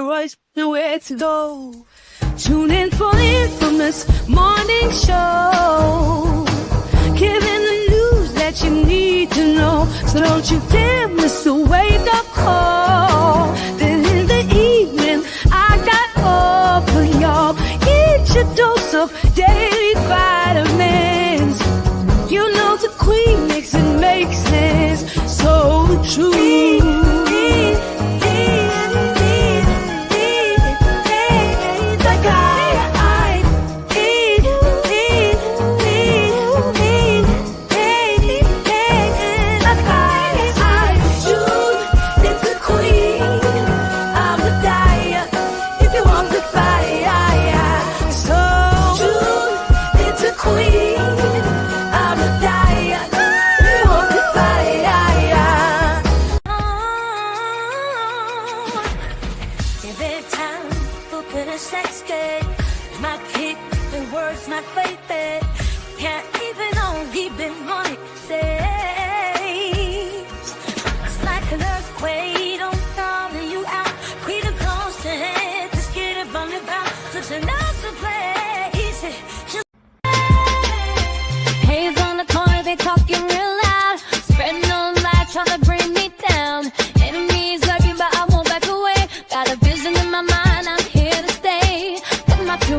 always nowhere to go. Tune in for the infamous morning show, giving the news that you need to know. So don't you dare miss a wake-up call. Then in the evening, I got all for y'all. Get your dose of daily vitamins. You know the queen makes it make sense. So true.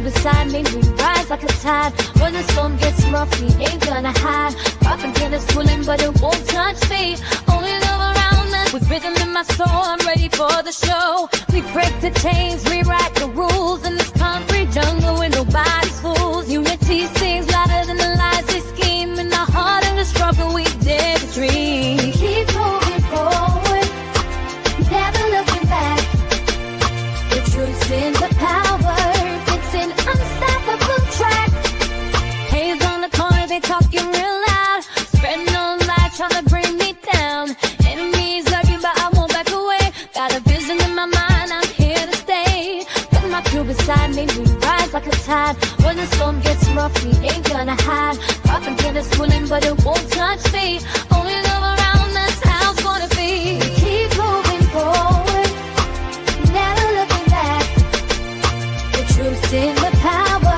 Beside me, we rise like a tide. When the storm gets rough, we ain't gonna hide. Propaganda swirling, but it won't touch me. Only love around us. With rhythm in my soul, I'm ready for the show. We break the chains, rewrite the rules in this concrete jungle where nobody's fools. Unity sings louder than the lies they scheme. In the heart of the struggle, we dare to dream. We keep moving forward, never looking back. The truth's in the power. An unstoppable track. Haze on the corner, they talking real loud. Spreading on light, trying to bring me down. Enemies lurking, but I won't back away. Got a vision in my mind, I'm here to stay. Got my crew beside me, we rise like a tide. When the storm gets rough, we ain't gonna hide. Propaganda swirling, but it won't touch me. Only love around us, how it's gonna be. We keep moving forward, never looking back. The truth's in the power,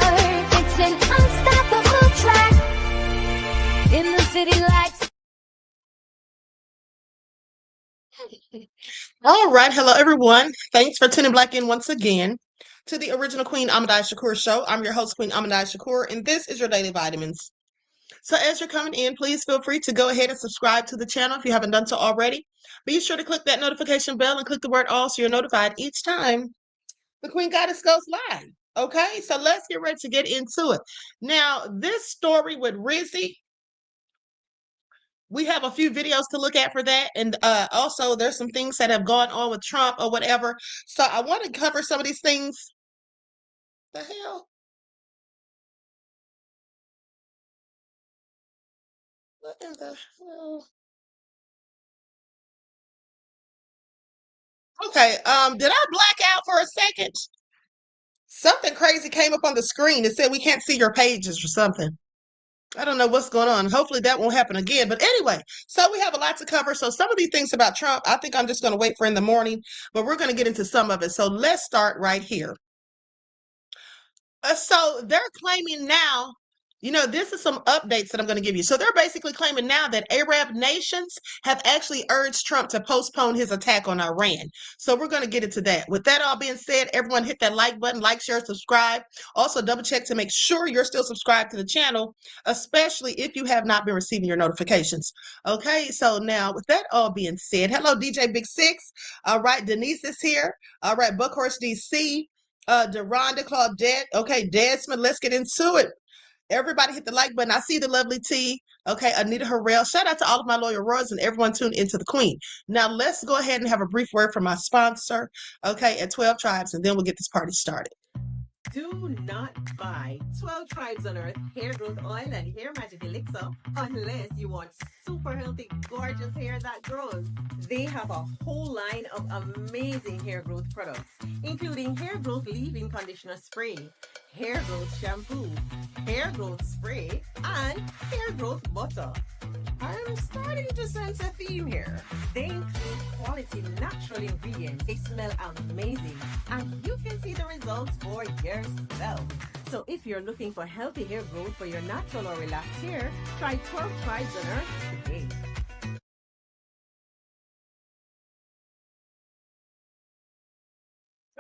it's an unstoppable track. In the city lights. All right, hello everyone. Thanks for tuning back in once again to the original Queen Ahmadiyyah Shakur show. I'm your host, Queen Ahmadiyyah Shakur, and this is your daily vitamins. So as you're coming in, please feel free to go ahead and subscribe to the channel if you haven't done so already. Be sure to click that notification bell and click the word all so you're notified each time the Queen Goddess goes live. Okay, so let's get ready to get into it. Now, this story with Rizi, we have a few videos to look at for that. And also, there's some things that have gone on with Trump or whatever. So I want to cover some of these things. The hell? What in the hell? Okay, did I black out for a second? Something crazy came up on the screen. It said we can't see your pages or something. I don't know what's going on. Hopefully that won't happen again. But anyway, so we have a lot to cover. So some of these things about Trump, I think I'm just going to wait for in the morning, but we're going to get into some of it. So let's start right here. So they're claiming now, this is some updates that I'm going to give you. So they're basically claiming now that Arab nations have actually urged Trump to postpone his attack on Iran. So we're going to get into that. With that all being said, everyone hit that like button, like, share, subscribe. Also double check to make sure you're still subscribed to the channel, especially if you have not been receiving your notifications. Okay, so now with that all being said, hello DJ Big Six. All right, Denise is here. All right, Buckhorse DC. Deronda, Claudette. Okay, Desmond, let's get into it. Everybody hit the like button. I see the lovely T. Okay, Anita Harrell. Shout out to all of my loyal royals and everyone tuned into the Queen. Now, let's go ahead and have a brief word from my sponsor, okay, at 12 Tribes, and then we'll get this party started. Do not buy 12 Tribes on Earth hair growth oil and hair magic elixir unless you want super healthy, gorgeous hair that grows. They have a whole line of amazing hair growth products, including hair growth leave-in conditioner spray, hair growth shampoo, hair growth spray, and hair growth butter. I'm starting to sense a theme here. They include quality natural ingredients. They smell amazing, and you can see the results for yourself. So if you're looking for healthy hair growth for your natural or relaxed hair, try 12 Tribes on Earth today.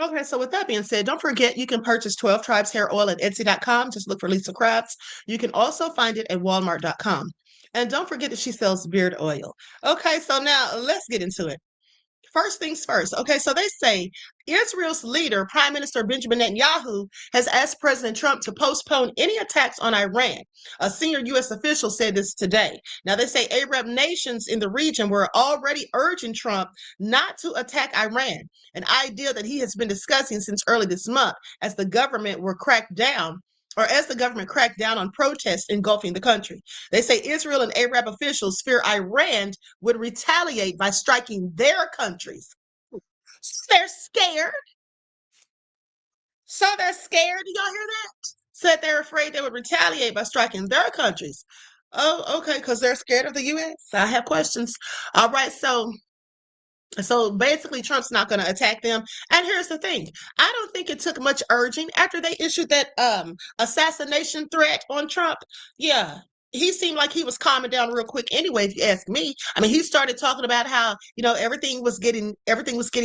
Okay, so with that being said, don't forget you can purchase 12 Tribes hair oil at Etsy.com. Just look for Lisa Crafts. You can also find it at Walmart.com. And don't forget that she sells beard oil. Okay, so now let's get into it. First things first. Okay, so they say Israel's leader, Prime Minister Benjamin Netanyahu, has asked President Trump to postpone any attacks on Iran. A senior U.S. official said this today. Now, they say Arab nations in the region were already urging Trump not to attack Iran, an idea that he has been discussing since early this month as the government cracked down on protests engulfing the country. They say Israel and Arab officials fear Iran would retaliate by striking their countries. They're scared. So they're scared. Do y'all hear that? Said they're afraid they would retaliate by striking their countries. Oh, okay, because they're scared of the U.S. I have questions. All right, so basically, Trump's not going to attack them. And here's the thing. I don't think it took much urging after they issued that assassination threat on Trump. Yeah, he seemed like he was calming down real quick anyway, if you ask me. I mean, he started talking about how, everything was getting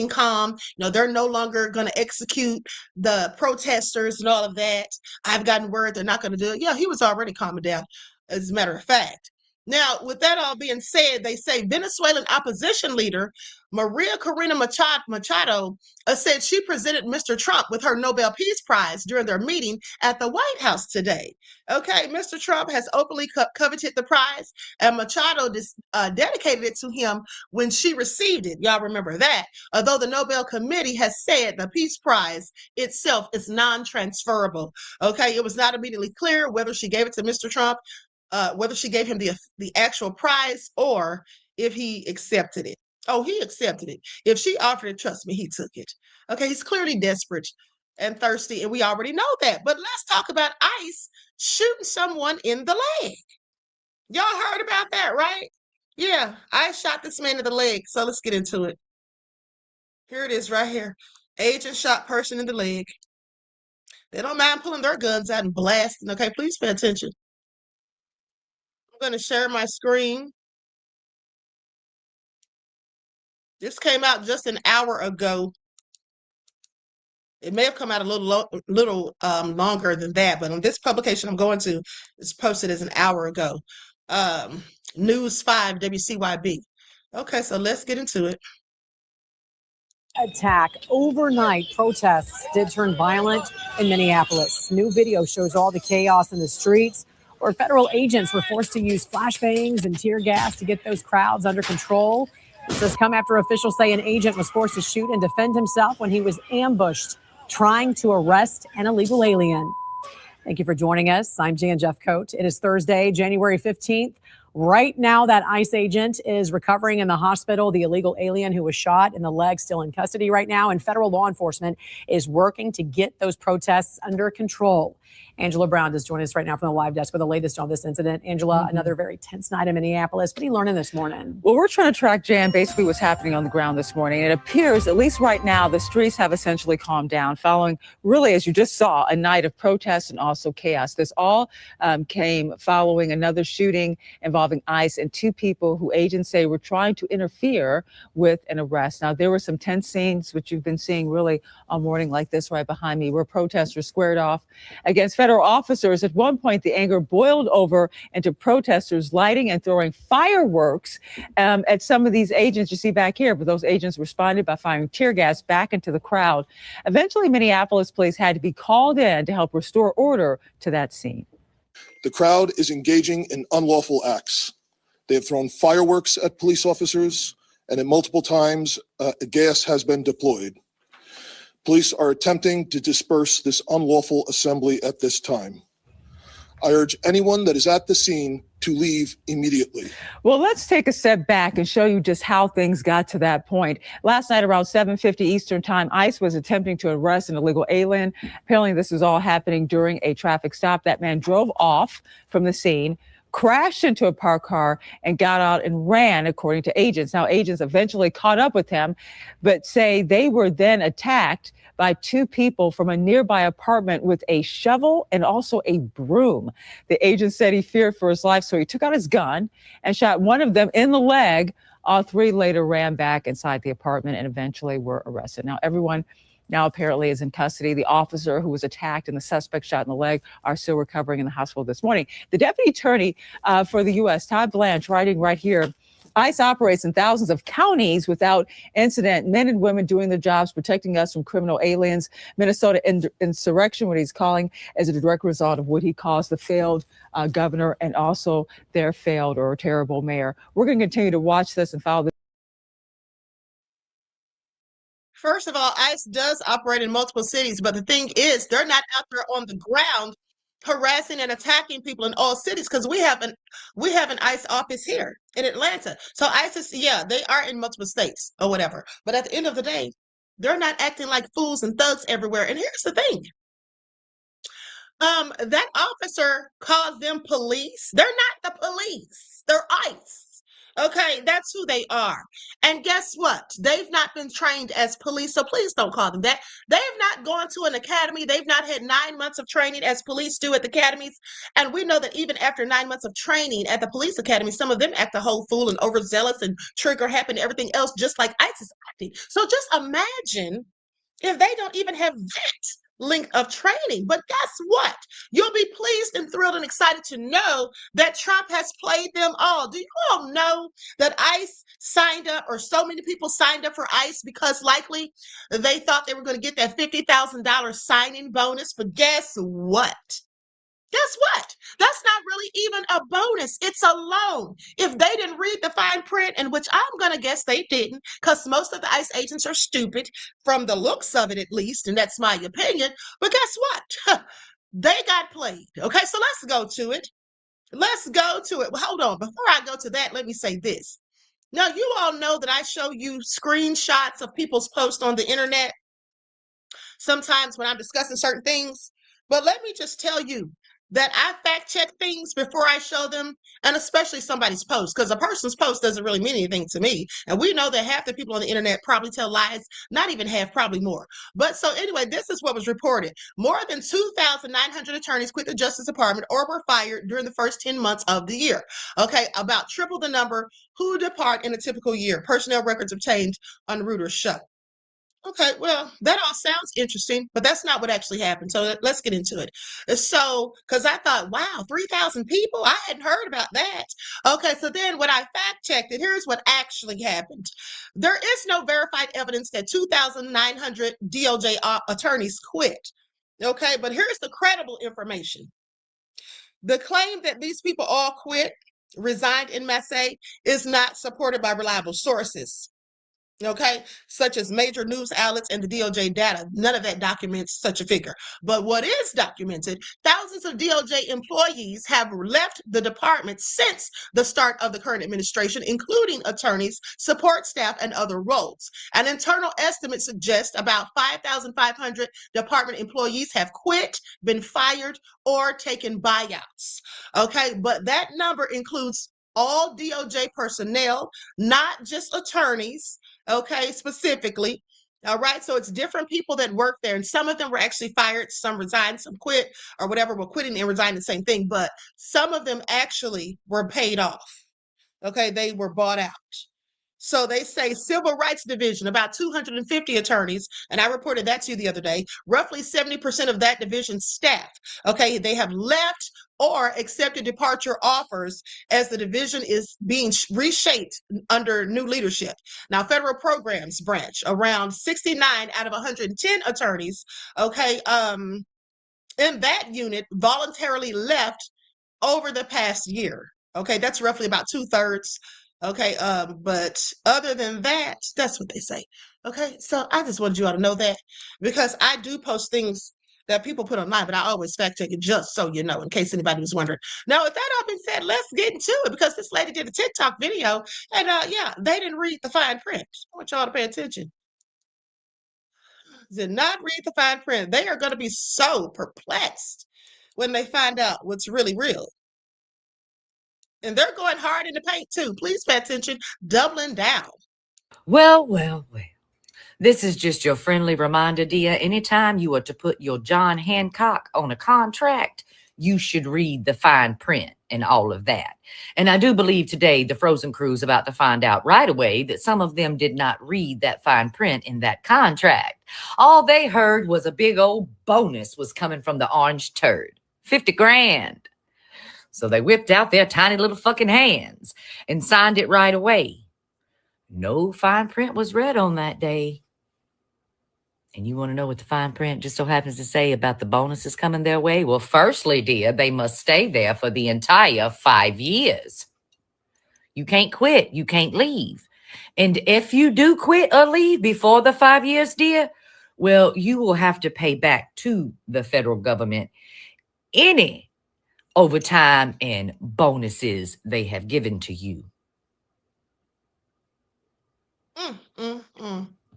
calm. They're no longer going to execute the protesters and all of that. I've gotten word they're not going to do it. Yeah, he was already calming down, as a matter of fact. Now, with that all being said, they say Venezuelan opposition leader Maria Corina Machado said she presented Mr. Trump with her Nobel Peace Prize during their meeting at the White House today. Okay, Mr. Trump has openly coveted the prize, and Machado dedicated it to him when she received it. Y'all remember that. Although the Nobel Committee has said the Peace Prize itself is non-transferable. Okay, it was not immediately clear whether she gave it to Mr. Trump, whether she gave him the actual prize or if he accepted it. Oh, he accepted it. If she offered it, trust me, he took it. Okay, he's clearly desperate and thirsty, and we already know that. But let's talk about ICE shooting someone in the leg. Y'all heard about that, right? Yeah, ICE shot this man in the leg. So let's get into it. Here it is right here. Agent shot person in the leg. They don't mind pulling their guns out and blasting. Okay, please pay attention. I'm going to share my screen. This came out just an hour ago. It may have come out a little longer than that, but on this publication I'm going to, it's posted as an hour ago. News 5 WCYB. Okay, so let's get into it. Attack. Overnight protests did turn violent in Minneapolis. New video shows all the chaos in the streets where federal agents were forced to use flashbangs and tear gas to get those crowds under control. This has come after officials say an agent was forced to shoot and defend himself when he was ambushed trying to arrest an illegal alien. Thank you for joining us. I'm Jan Jeffcoat. It is Thursday, January 15th. Right now, that ICE agent is recovering in the hospital. The illegal alien who was shot in the leg still in custody right now, and federal law enforcement is working to get those protests under control. Angela Brown is joining us right now from the live desk with the latest on this incident. Angela, another very tense night in Minneapolis. What are you learning this morning? Well, we're trying to track, Jan, basically what's happening on the ground this morning. It appears, at least right now, the streets have essentially calmed down following, really, as you just saw, a night of protests and also chaos. This all came following another shooting involving ICE and two people who agents say were trying to interfere with an arrest. Now, there were some tense scenes, which you've been seeing really all morning like this right behind me, where protesters squared off against federal officers. At one point, the anger boiled over into protesters lighting and throwing fireworks at some of these agents you see back here. But those agents responded by firing tear gas back into the crowd. Eventually, Minneapolis police had to be called in to help restore order to that scene. The crowd is engaging in unlawful acts. They have thrown fireworks at police officers, and at multiple times, gas has been deployed. Police are attempting to disperse this unlawful assembly at this time. I urge anyone that is at the scene to leave immediately. Well, let's take a step back and show you just how things got to that point. Last night around 7:50 Eastern time, ICE was attempting to arrest an illegal alien. Apparently this was all happening during a traffic stop. That man drove off from the scene, crashed into a parked car, and got out and ran, according to agents. Now, agents eventually caught up with him, but say they were then attacked by two people from a nearby apartment with a shovel and also a broom. The agent said he feared for his life, so he took out his gun and shot one of them in the leg. All three later ran back inside the apartment and eventually were arrested. Now, everyone now apparently is in custody. The officer who was attacked and the suspect shot in the leg are still recovering in the hospital this morning. The deputy attorney for the U.S., Todd Blanche, writing right here, ICE operates in thousands of counties without incident. Men and women doing their jobs, protecting us from criminal aliens. Minnesota insurrection, what he's calling, as a direct result of what he calls the failed governor and also their failed or terrible mayor. We're going to continue to watch this and follow this. First of all, ICE does operate in multiple cities, but the thing is, they're not out there on the ground harassing and attacking people in all cities, because we have an ICE office here in Atlanta. So ICE is, yeah, they are in multiple states or whatever. But at the end of the day, they're not acting like fools and thugs everywhere. And here's the thing. That officer calls them police. They're not the police. They're ICE. Okay, that's who they are. And guess what? They've not been trained as police, so please don't call them that. They have not gone to an academy. They've not had 9 months of training as police do at the academies. And we know that even after 9 months of training at the police academy, some of them act a whole fool and overzealous and trigger happy and everything else, just like ICE is acting. So just imagine if they don't even have that length of training. But guess what? You'll be pleased and thrilled and excited to know that Trump has played them all. Do you all know that ICE signed up, or so many people signed up for ICE because likely they thought they were going to get that $50,000 signing bonus? But guess what? Guess what? That's not really even a bonus. It's a loan. If they didn't read the fine print, and which I'm going to guess they didn't, because most of the ICE agents are stupid from the looks of it, at least, and that's my opinion. But guess what? They got played. Okay, so let's go to it. Let's go to it. Well, hold on. Before I go to that, let me say this. Now, you all know that I show you screenshots of people's posts on the internet sometimes when I'm discussing certain things. But let me just tell you that I fact check things before I show them, and especially somebody's post, because a person's post doesn't really mean anything to me. And we know that half the people on the internet probably tell lies, not even half, probably more. But so anyway, this is what was reported. More than 2,900 attorneys quit the Justice Department or were fired during the first 10 months of the year. Okay, about triple the number who depart in a typical year. Personnel records obtained on Reuters show. Okay, well, that all sounds interesting, but that's not what actually happened. So let's get into it. So, because I thought, wow, 3,000 people? I hadn't heard about that. Okay, so then when I fact checked it, here's what actually happened. There is no verified evidence that 2,900 DOJ attorneys quit. Okay, but here's the credible information. The claim that these people all quit, resigned in masse, is not supported by reliable sources. Okay, such as major news outlets and the DOJ data. None of that documents such a figure. But what is documented, thousands of DOJ employees have left the department since the start of the current administration, including attorneys, support staff, and other roles. An internal estimate suggests about 5,500 department employees have quit, been fired, or taken buyouts. Okay, but that number includes all DOJ personnel, not just attorneys. Okay, specifically. All right, so it's different people that work there, and some of them were actually fired, some resigned, some quit, or whatever. Well, quitting and resigning, the same thing, but some of them actually were paid off. Okay, they were bought out. So they say Civil Rights Division, about 250 attorneys, and I reported that to you the other day, roughly 70% of that division's staff, okay, they have left or accepted departure offers as the division is being reshaped under new leadership. Now, Federal Programs Branch, around 69 out of 110 attorneys, okay, in that unit voluntarily left over the past year. Okay, that's roughly about 2/3. Okay, but other than that, that's what they say. Okay, so I just wanted you all to know that because I do post things that people put online, but I always fact check it just so you know, in case anybody was wondering. Now, with that all being said, let's get into it because this lady did a TikTok video and yeah, they didn't read the fine print. I want y'all to pay attention. Did not read the fine print. They are going to be so perplexed when they find out what's really real. And they're going hard in the paint too. Please pay attention, doubling down. Well. This is just your friendly reminder, dear. Anytime you are to put your John Hancock on a contract, you should read the fine print and all of that. And I do believe today the Frozen crew's about to find out right away that some of them did not read that fine print in that contract. All they heard was a big old bonus was coming from the orange turd. 50 grand. So they whipped out their tiny little fucking hands and signed it right away. No fine print was read on that day. And you want to know what the fine print just so happens to say about the bonuses coming their way? Well, firstly, dear, they must stay there for the entire 5 years. You can't quit. You can't leave. And if you do quit or leave before the 5 years, dear, well, you will have to pay back to the federal government any overtime and bonuses they have given to you.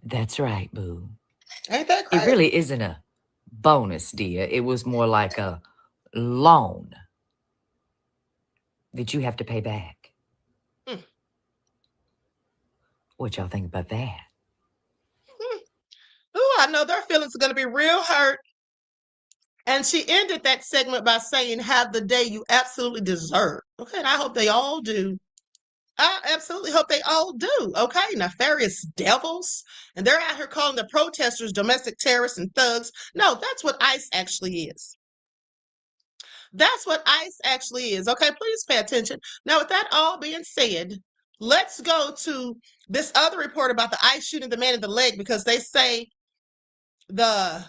That's right, boo. Ain't that crazy? It really isn't a bonus, dear. It was more like a loan that you have to pay back. What y'all think about that? Ooh, I know their feelings are going to be real hurt. And she ended that segment by saying, have the day you absolutely deserve. Okay, and I hope they all do. I absolutely hope they all do. Okay, nefarious devils. And they're out here calling the protesters domestic terrorists and thugs. No, that's what ICE actually is. That's what ICE actually is. Okay, please pay attention. Now, with that all being said, let's go to this other report about the ICE shooting the man in the leg because they say the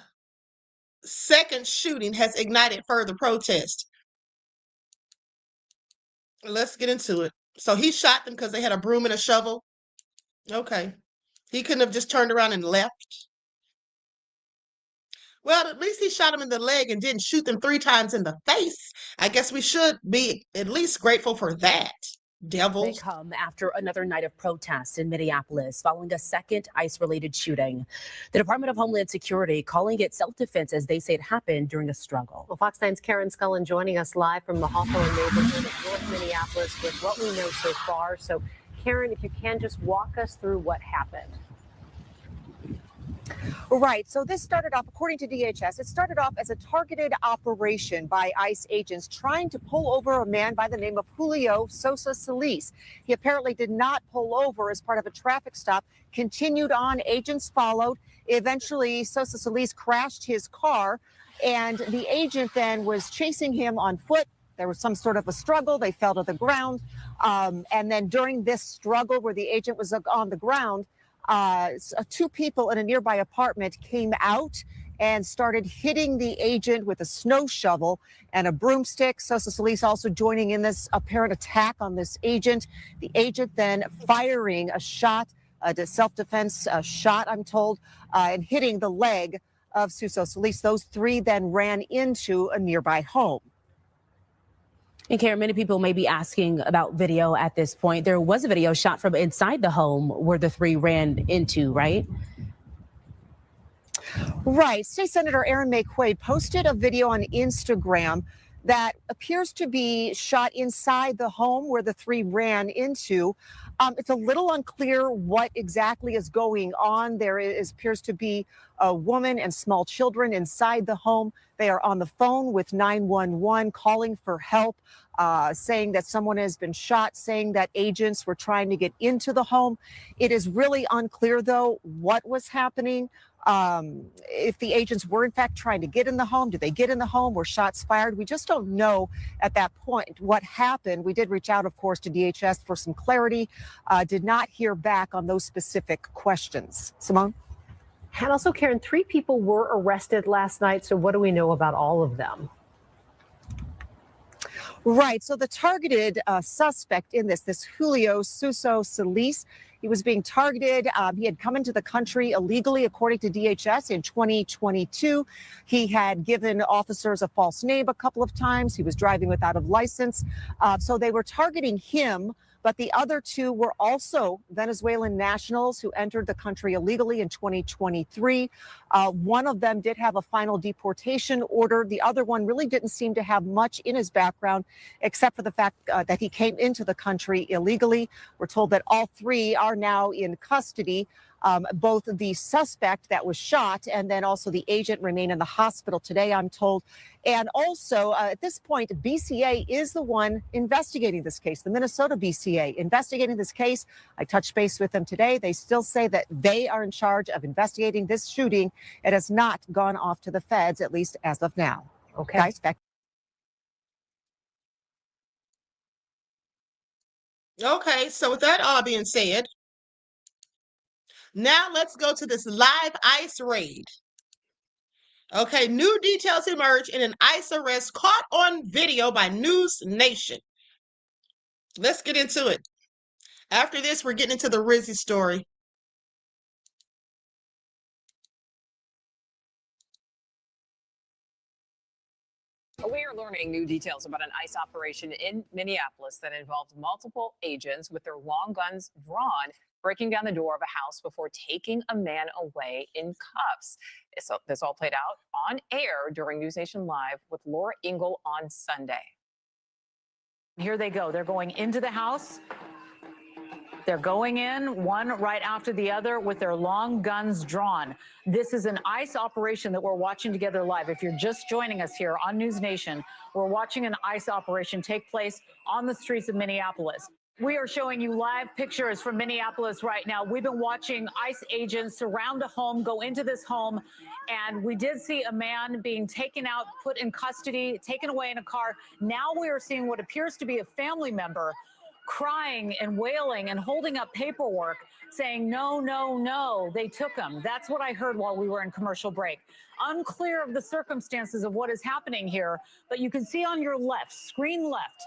second shooting has ignited further protest. Let's get into it. So he shot them because they had a broom and a shovel. Okay. He couldn't have just turned around and left. Well, at least he shot him in the leg and didn't shoot them 3 times in the face. I guess we should be at least grateful for that. Devils. They come after another night of protests in Minneapolis following a second ICE-related shooting. The Department of Homeland Security calling it self-defense as they say it happened during a struggle. Well, Fox 9's Karen Scullin joining us live from the Hawthorne neighborhood of North Minneapolis with what we know so far. So, Karen, if you can just walk us through what happened. Right. So this started off, according to DHS, it started off as a targeted operation by ICE agents trying to pull over a man by the name of Sh00tz. He apparently did not pull over as part of a traffic stop, continued on, agents followed. Eventually, Sh00tz crashed his car, and the agent then was chasing him on foot. There was some sort of a struggle. They fell to the ground. And then during this struggle where the agent was on the ground, 2 people in a nearby apartment came out and started hitting the agent with a snow shovel and a broomstick. Sh00tz also joining in this apparent attack on this agent. The agent then firing a shot, a self-defense shot, I'm told, and hitting the leg of Sh00tz. Those 3 then ran into a nearby home. And Karen, many people may be asking about video at this point. There was a video shot from inside the home where the 3 ran into, right? Right. State Senator Aaron May Quaid posted a video on Instagram that appears to be shot inside the home where the 3 ran into. It's a little unclear what exactly is going on. There appears to be a woman and small children inside the home. They are on the phone with 911 calling for help, saying that someone has been shot, saying that agents were trying to get into the home. It is really unclear, though, what was happening. If the agents were, in fact, trying to get in the home, did they get in the home? Were shots fired? We just don't know at that point what happened. We did reach out, of course, to DHS for some clarity. Did not hear back on those specific questions. Simone? And also, Karen, 3 people were arrested last night. So what do we know about all of them? Right. So the targeted suspect in this Sh00tz, He was being targeted. He had come into the country illegally, according to DHS, in 2022. He had given officers a false name a couple of times. He was driving without a license. So they were targeting him. But the other two were also Venezuelan nationals who entered the country illegally in 2023. One of them did have a final deportation order. The other one really didn't seem to have much in his background, except for the fact that he came into the country illegally. We're told that all three are now in custody. Both the suspect that was shot and then also the agent remain in the hospital today, I'm told. And also, at this point, BCA is the one investigating this case, the Minnesota BCA investigating this case. I touched base with them today. They still say that they are in charge of investigating this shooting. It has not gone off to the feds, at least as of now. Okay. Guys, back. Okay, so with that all being said, now let's go to this live ICE raid. Okay, new details emerge in an ICE arrest caught on video by News Nation. Let's get into it. After this, we're getting into the Rizi story. We are learning new details about an ICE operation in Minneapolis that involved multiple agents with their long guns drawn, breaking down the door of a house before taking a man away in cuffs. This all played out on air during News Nation Live with Laura Ingle on Sunday. Here they go. They're going into the house. They're going in, one right after the other, with their long guns drawn. This is an ICE operation that we're watching together live. If you're just joining us here on News Nation, we're watching an ICE operation take place on the streets of Minneapolis. We are showing you live pictures from Minneapolis right now. We've been watching ICE agents surround a home, go into this home, and we did see a man being taken out, put in custody, taken away in a car. Now we are seeing what appears to be a family member crying and wailing and holding up paperwork saying, no, no, no, they took him. That's what I heard while we were in commercial break. Unclear of the circumstances of what is happening here, but you can see on your left, screen left,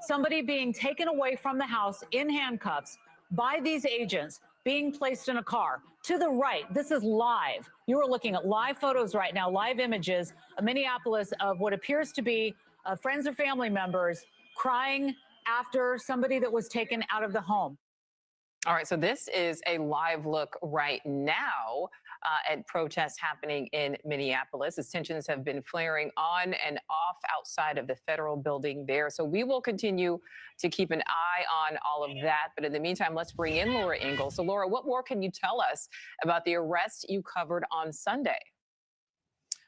somebody being taken away from the house in handcuffs by these agents, being placed in a car. To the right, this is live. You are looking at live photos right now, live images of Minneapolis of what appears to be friends or family members crying after somebody that was taken out of the home. All right, so this is a live look right now at protests happening in Minneapolis, as tensions have been flaring on and off outside of the federal building there. So we will continue to keep an eye on all of that. But in the meantime, let's bring in Laura Ingle. So Laura, what more can you tell us about the arrest you covered on Sunday?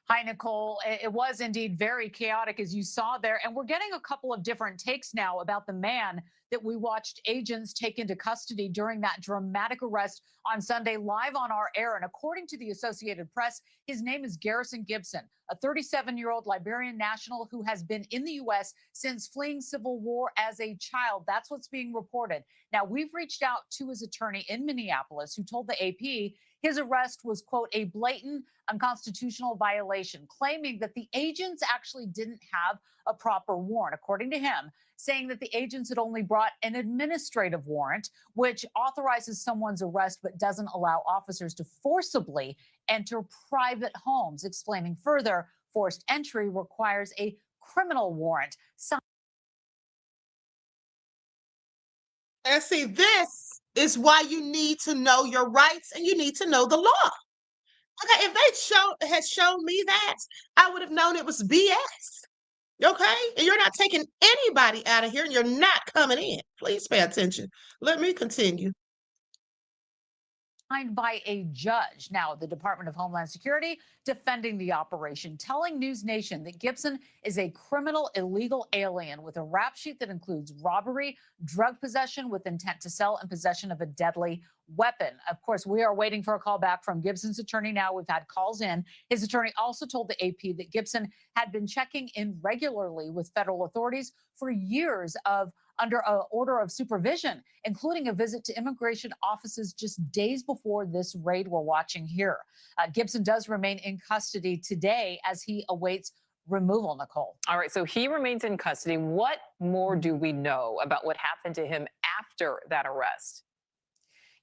Hi, Nicole. It was indeed very chaotic, as you saw there. And we're getting a couple of different takes now about the man that we watched agents take into custody during that dramatic arrest on Sunday live on our air. And according to the Associated Press, his name is Garrison Gibson, a 37-year-old Liberian national who has been in the U.S. since fleeing civil war as a child. That's what's being reported. Now, we've reached out to his attorney in Minneapolis, who told the AP his arrest was, quote, a blatant unconstitutional violation, claiming that the agents actually didn't have a proper warrant, according to him, saying that the agents had only brought an administrative warrant, which authorizes someone's arrest but doesn't allow officers to forcibly enter private homes. Explaining further, forced entry requires a criminal warrant. And see, this is why you need to know your rights and you need to know the law. Okay, if they had shown me that, I would have known it was BS. Okay, and you're not taking anybody out of here, and you're not coming in. Please pay attention. Let me continue. By a judge. Now, the Department of Homeland Security defending the operation, telling News Nation that Gibson is a criminal illegal alien with a rap sheet that includes robbery, drug possession with intent to sell, and possession of a deadly weapon. Of course, we are waiting for a call back from Gibson's attorney now. We've had calls in. His attorney also told the AP that Gibson had been checking in regularly with federal authorities for years under an order of supervision, including a visit to immigration offices just days before this raid we're watching here. Gibson does remain in custody today as he awaits removal, Nicole. All right, so he remains in custody. What more do we know about what happened to him after that arrest?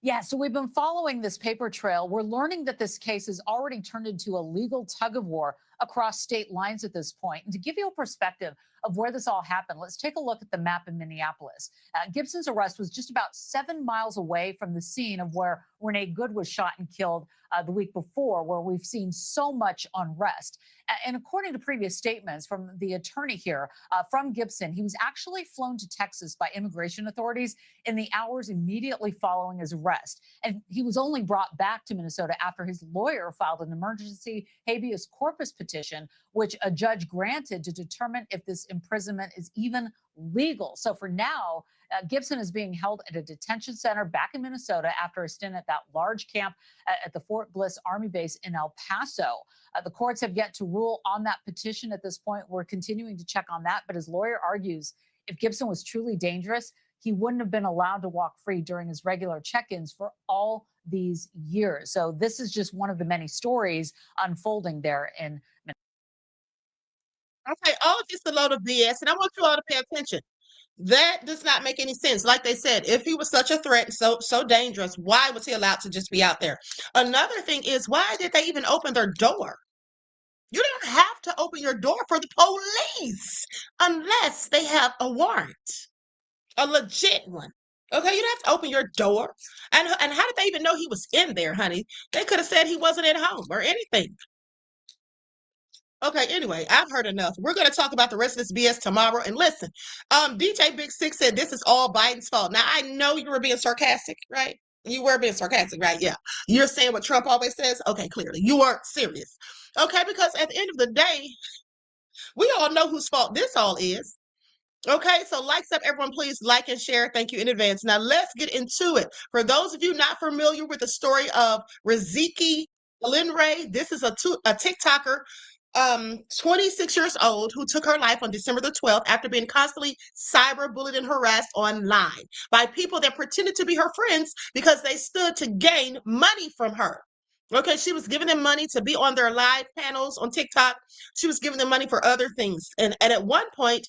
Yeah, so we've been following this paper trail. We're learning that this case has already turned into a legal tug of war across state lines at this point. And to give you a perspective of where this all happened, let's take a look at the map in Minneapolis. Gibson's arrest was just about 7 miles away from the scene of where Renee Good was shot and killed the week before, where we've seen so much unrest. And according to previous statements from the attorney here, from Gibson, he was actually flown to Texas by immigration authorities in the hours immediately following his arrest. And he was only brought back to Minnesota after his lawyer filed an emergency habeas corpus petition, which a judge granted to determine if this imprisonment is even legal. So for now, Gibson is being held at a detention center back in Minnesota after a stint at that large camp at the Fort Bliss Army Base in El Paso. The courts have yet to rule on that petition at this point. We're continuing to check on that. But his lawyer argues if Gibson was truly dangerous, he wouldn't have been allowed to walk free during his regular check-ins for all these years. So this is just one of the many stories unfolding there in Minnesota. Okay, all of this is a load of BS, and I want you all to pay attention. That does not make any sense. Like they said, if he was such a threat and so dangerous, why was he allowed to just be out there? Another thing is, why did they even open their door? You don't have to open your door for the police unless they have a warrant, a legit one. Okay, you don't have to open your door. And how did they even know he was in there, honey? They could have said he wasn't at home or anything. Okay, anyway, I've heard enough. We're going to talk about the rest of this BS tomorrow. And listen, DJ Big Six said this is all Biden's fault. Now, I know you were being sarcastic, right? You were being sarcastic, right? Yeah. You're saying what Trump always says? Okay, clearly. You weren't serious. Okay, because at the end of the day, we all know whose fault this all is. Okay, so likes up, everyone, please like and share. Thank you in advance. Now, let's get into it. For those of you not familiar with the story of Rizi ILenre, this is a TikToker, 26 years old, who took her life on December the 12th after being constantly cyberbullied and harassed online by people that pretended to be her friends because they stood to gain money from her. Okay, she was giving them money to be on their live panels on TikTok. She was giving them money for other things. And at one point,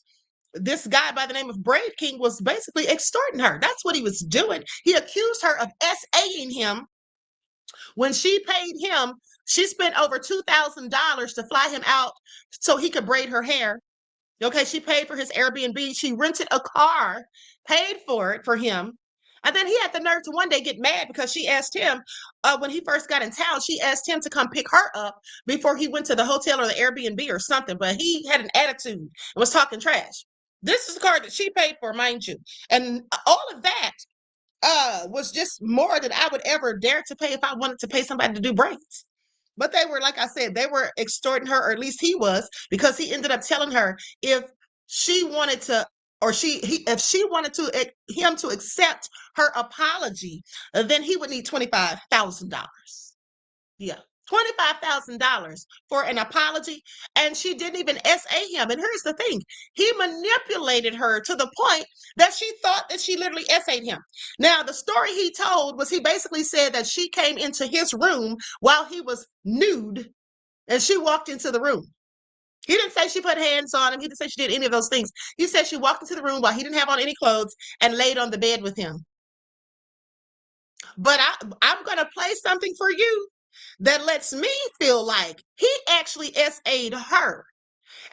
this guy by the name of Braid King was basically extorting her. That's what he was doing. He accused her of SAing him. When she paid him, she spent over $2,000 to fly him out so he could braid her hair. Okay, she paid for his Airbnb. She rented a car, paid for it for him. And then he had the nerve to one day get mad because she asked him, when he first got in town, she asked him to come pick her up before he went to the hotel or the Airbnb or something. But he had an attitude and was talking trash. This is the car that she paid for, mind you. And all of that was just more than I would ever dare to pay if I wanted to pay somebody to do braids. But they were, like I said, they were extorting her, or at least he was, because he ended up telling her if she wanted to, or if she wanted to him to accept her apology, then he would need $25,000. Yeah. $25,000 for an apology, and she didn't even SA him. And here's the thing, he manipulated her to the point that she thought that she literally SA'd him. Now, the story he told was he basically said that she came into his room while he was nude, and she walked into the room. He didn't say she put hands on him. He didn't say she did any of those things. He said she walked into the room while he didn't have on any clothes and laid on the bed with him. But I'm going to play something for you that lets me feel like he actually SA'd her.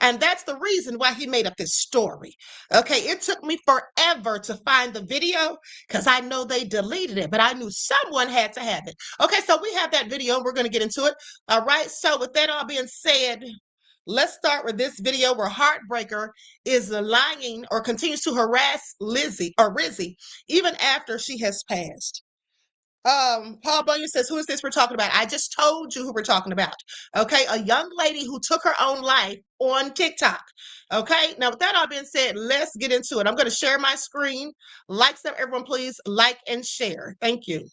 And that's the reason why he made up this story. Okay, it took me forever to find the video because I know they deleted it, but I knew someone had to have it. Okay, so we have that video. We're going to get into it. All right, so with that all being said, let's start with this video where Heartbreaker is lying or continues to harass Rizi even after she has passed. Paul Bunyan says, who is this we're talking about? I just told you who we're talking about. Okay, a young lady who took her own life on TikTok. Okay, now with that all being said, let's get into it. I'm going to share my screen. Likes up, everyone, please like and share. Thank you.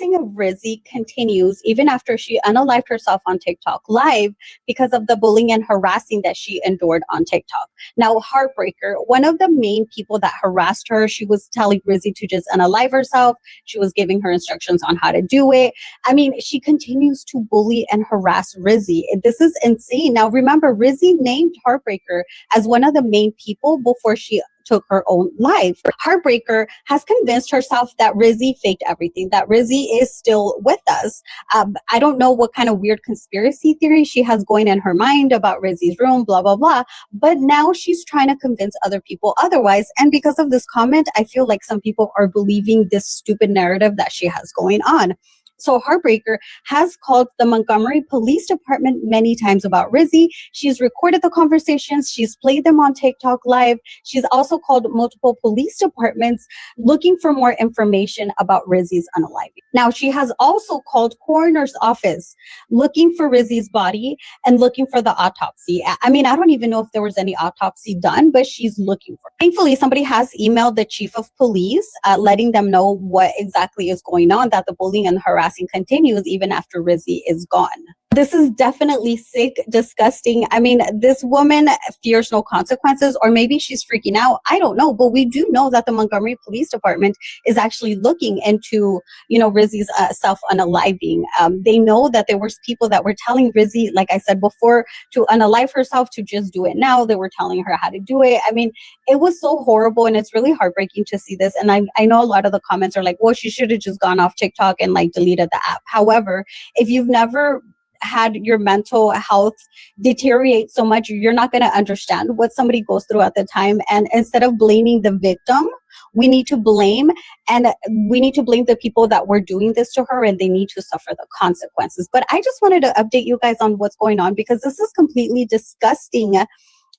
Of Rizi continues even after she unalived herself on TikTok live because of the bullying and harassing that she endured on TikTok. Now, Heartbreaker, one of the main people that harassed her, she was telling Rizi to just unalive herself. She was giving her instructions on how to do it. I mean, she continues to bully and harass Rizi. This is insane. Now, remember, Rizi named Heartbreaker as one of the main people before she took her own life. Heartbreaker has convinced herself that Rizi faked everything, that Rizi is still with us. I don't know what kind of weird conspiracy theory she has going in her mind about Rizi's room, blah, blah, blah. But now she's trying to convince other people otherwise. And because of this comment, I feel like some people are believing this stupid narrative that she has going on. So Heartbreaker has called the Montgomery Police Department many times about Rizi. She's recorded the conversations. She's played them on TikTok Live. She's also called multiple police departments looking for more information about Rizi's unaliving. Now, she has also called coroner's office looking for Rizi's body and looking for the autopsy. I mean, I don't even know if there was any autopsy done, but she's looking for it. Thankfully, somebody has emailed the chief of police letting them know what exactly is going on, that the bullying and harassing continues even after Rizi is gone. This is definitely sick, disgusting. I mean, this woman fears no consequences, or maybe she's freaking out. I don't know, but we do know that the Montgomery Police Department is actually looking into, Rizi's self-unaliving. They know that there were people that were telling Rizi, like I said before, to unalive herself, to just do it now. They were telling her how to do it. I mean, it was so horrible, and it's really heartbreaking to see this. And I know a lot of the comments are like, well, she should have just gone off TikTok and deleted the app. However, if you've never had your mental health deteriorate so much, you're not going to understand what somebody goes through at the time. And instead of blaming the victim, we need to blame the people that were doing this to her, and they need to suffer the consequences. But I just wanted to update you guys on what's going on, because this is completely disgusting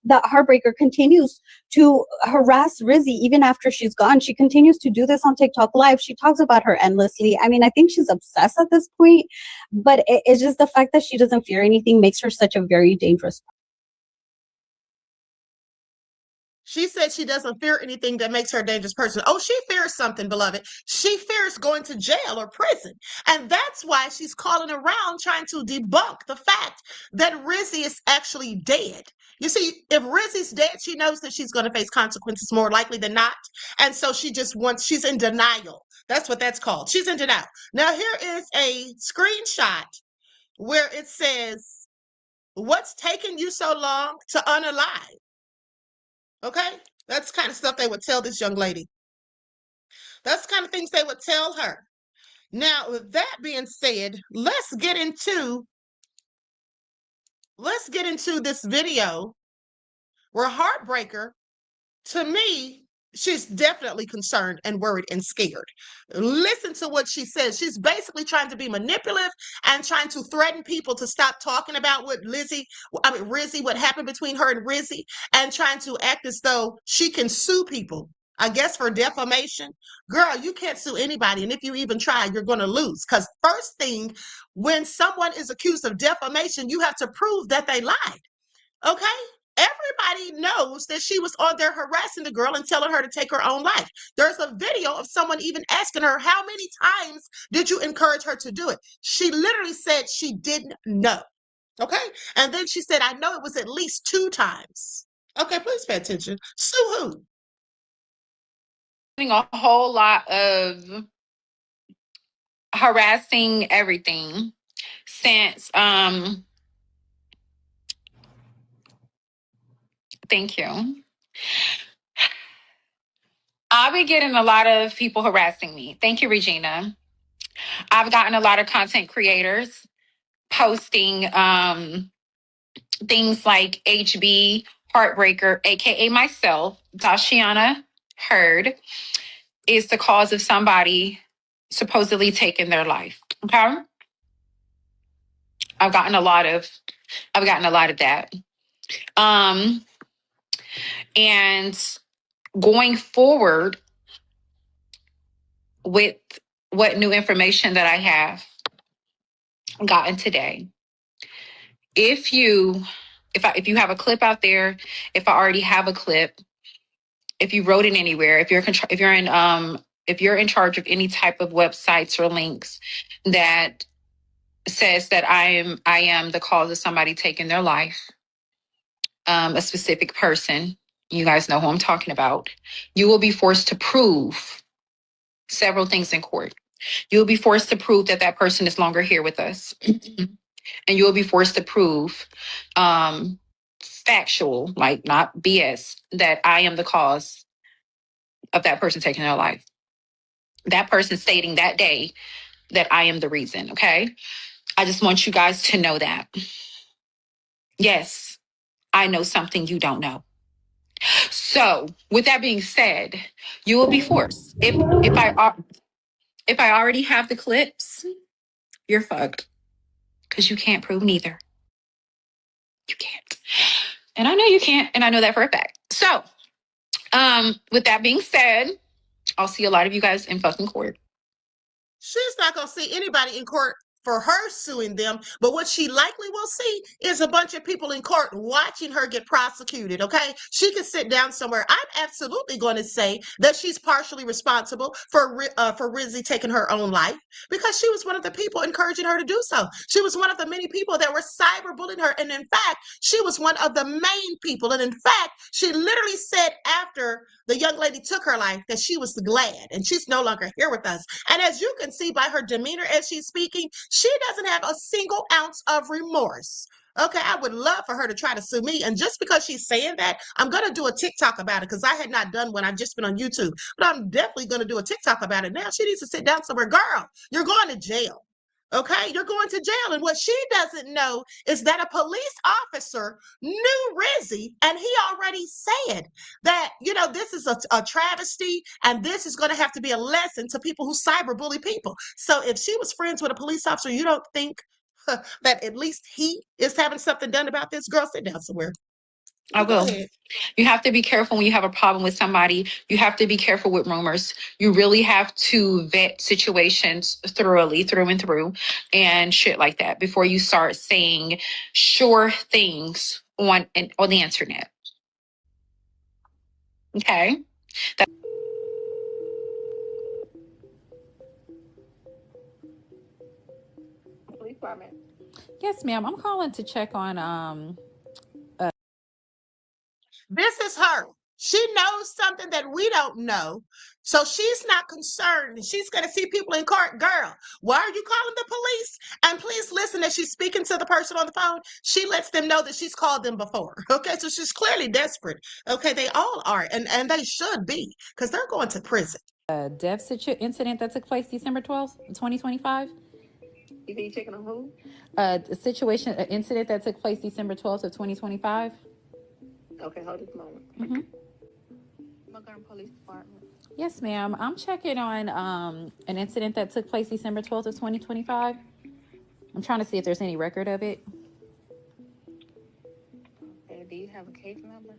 that Heartbreaker continues to harass Rizi even after she's gone. She continues to do this on TikTok Live. She talks about her endlessly. I mean, I think she's obsessed at this point, but it's just the fact that she doesn't fear anything makes her such a very dangerous person. She said she doesn't fear anything that makes her a dangerous person. Oh, she fears something, beloved. She fears going to jail or prison. And that's why she's calling around trying to debunk the fact that Rizi is actually dead. You see, if Rizi's dead, she knows that she's going to face consequences more likely than not. And so she's in denial. That's what that's called. She's in denial. Now, here is a screenshot where it says, "What's taking you so long to unalive?" Okay? That's the kind of stuff they would tell this young lady. That's the kind of things they would tell her. Now, with that being said, let's get into this video where Heartbreaker, to me, she's definitely concerned and worried and scared. Listen to what she says. She's basically trying to be manipulative and trying to threaten people to stop talking about Rizi, what happened between her and Rizi, and trying to act as though she can sue people, I guess, for defamation. Girl, you can't sue anybody. And if you even try, you're going to lose. Because first thing, when someone is accused of defamation, you have to prove that they lied. Okay? Everybody knows that she was on there harassing the girl and telling her to take her own life. There's a video of someone even asking her, how many times did you encourage her to do it? She literally said she didn't know. Okay? And then she said, I know it was at least 2 times. Okay, please pay attention. Sue who? A whole lot of harassing everything since thank you. I'll be getting a lot of people harassing me. Thank you, Regina. I've gotten a lot of content creators posting things like HB, Heartbreaker, aka myself, Tashiana Heard, is the cause of somebody supposedly taking their life. Okay. I've gotten a lot of that. And going forward with what new information that I have gotten today, if you have a clip out there, if I already have a clip, if you wrote it anywhere, if you're in charge of any type of websites or links that says that I am the cause of somebody taking their life, a specific person, you guys know who I'm talking about, you will be forced to prove several things in court. You will be forced to prove that that person is longer here with us. And you will be forced to prove factual, like not BS, that I am the cause of that person taking their life. That person stating that day that I am the reason, okay? I just want you guys to know that. Yes, I know something you don't know. So, with that being said, you will be forced. If I already have the clips, you're fucked because you can't prove neither. You can't, and I know you can't, and I know that for a fact. So, with that being said, I'll see a lot of you guys in fucking court. She's not going to see anybody in court for her suing them, but what she likely will see is a bunch of people in court watching her get prosecuted, okay? She can sit down somewhere. I'm absolutely going to say that she's partially responsible for Rizi taking her own life because she was one of the people encouraging her to do so. She was one of the many people that were cyberbullying her, and in fact, she was one of the main people, and in fact, she literally said after the young lady took her life that she was glad, and she's no longer here with us. And as you can see by her demeanor as she's speaking, she doesn't have a single ounce of remorse. Okay, I would love for her to try to sue me. And just because she's saying that, I'm going to do a TikTok about it because I had not done one. I've just been on YouTube. But I'm definitely going to do a TikTok about it now. She needs to sit down somewhere. Girl, you're going to jail. Okay, you're going to jail. And what she doesn't know is that a police officer knew Rizi, and he already said that, you know, this is a travesty, and this is going to have to be a lesson to people who cyberbully people. So if she was friends with a police officer, you don't think that at least he is having something done about this? Girl, sit down somewhere. I Go will. ahead. You have to be careful when you have a problem with somebody. You have to be careful with rumors. You really have to vet situations thoroughly, through and through, and shit like that before you start saying sure things on the internet. Okay? Police department. Yes, ma'am. I'm calling to check on This is her. She knows something that we don't know. So she's not concerned. She's going to see people in court. Girl, why are you calling the police? And please listen, as she's speaking to the person on the phone, she lets them know that she's called them before. Okay, so she's clearly desperate. Okay, they all are. And they should be because they're going to prison. a death incident that took place December 12th, 2025. You think you're checking on who? A situation, an incident that took place December 12th of 2025. Okay, hold this moment. Mm-hmm. Montgomery Police Department. Yes, ma'am. I'm checking on an incident that took place December 12th of 2025. I'm trying to see if there's any record of it. Okay, do you have a case number?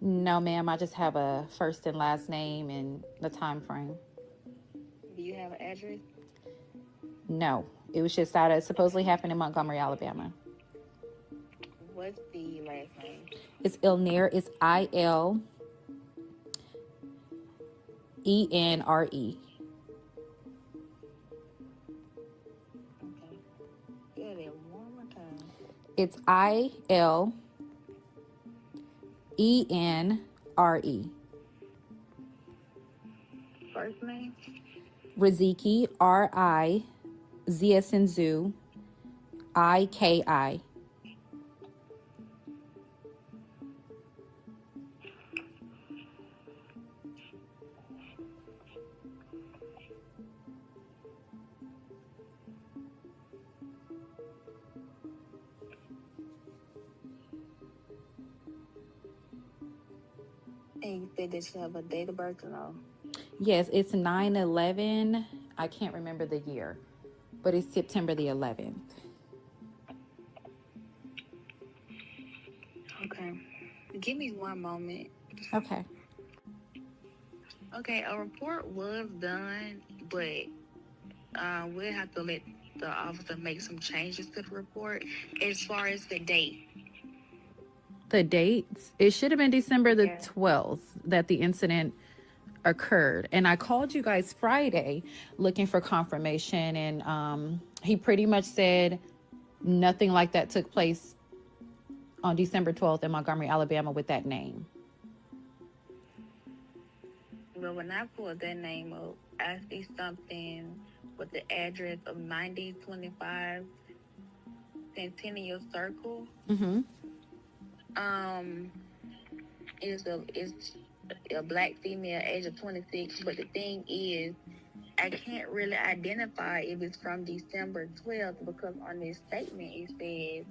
No, ma'am. I just have a first and last name and the time frame. Do you have an address? No. It was just that it supposedly happened in Montgomery, Alabama. What's the last name? It's ILenre. It's ILenre. Okay. Get it one more time. It's ILenre. First name? Riziki, Rizi as in zoo, IKI. And you said that you have a date of birth and all. Yes, it's 9/11. I can't remember the year, but it's September the 11th. Okay. Give me one moment. Okay. Okay, a report was done, but we'll have to let the officer make some changes to the report as far as the date. The dates, it should have been December the 12th that the incident occurred. And I called you guys Friday looking for confirmation, and he pretty much said nothing like that took place on December 12th in Montgomery, Alabama with that name. Well, when I pulled that name up, I see something with the address of 9025 Centennial Circle. Mm-hmm. It's a black female, age of 26. But the thing is, I can't really identify if it's from December 12th because on this statement it says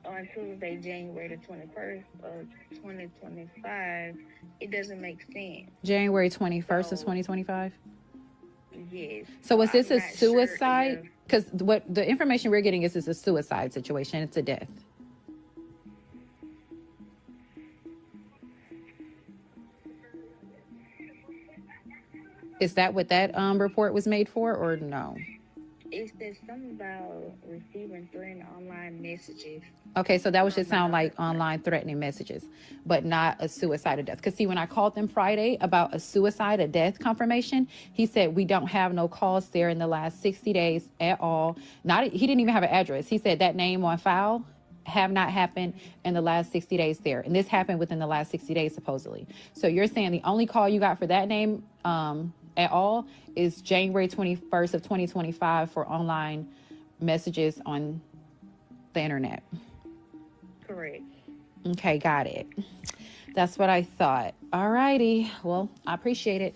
on Tuesday, January the 21st of 2025. It doesn't make sense. January 21st of 2025? Yes. So was this I'm a not sure suicide? if- Because what the information we're getting is a suicide situation. It's a death. Is that what that report was made for, or no? It says something about receiving threatening online messages. Okay, so that would just sound like online threatening messages, but not a suicide or death. Because see, when I called them Friday about a suicide or death confirmation, he said we don't have no calls there in the last 60 days at all. He didn't even have an address. He said that name on file have not happened in the last 60 days there. And this happened within the last 60 days, supposedly. So you're saying the only call you got for that name at all is January 21st of 2025 for online messages on the internet. Correct. Okay, got it. That's what I thought. All righty. Well, I appreciate it.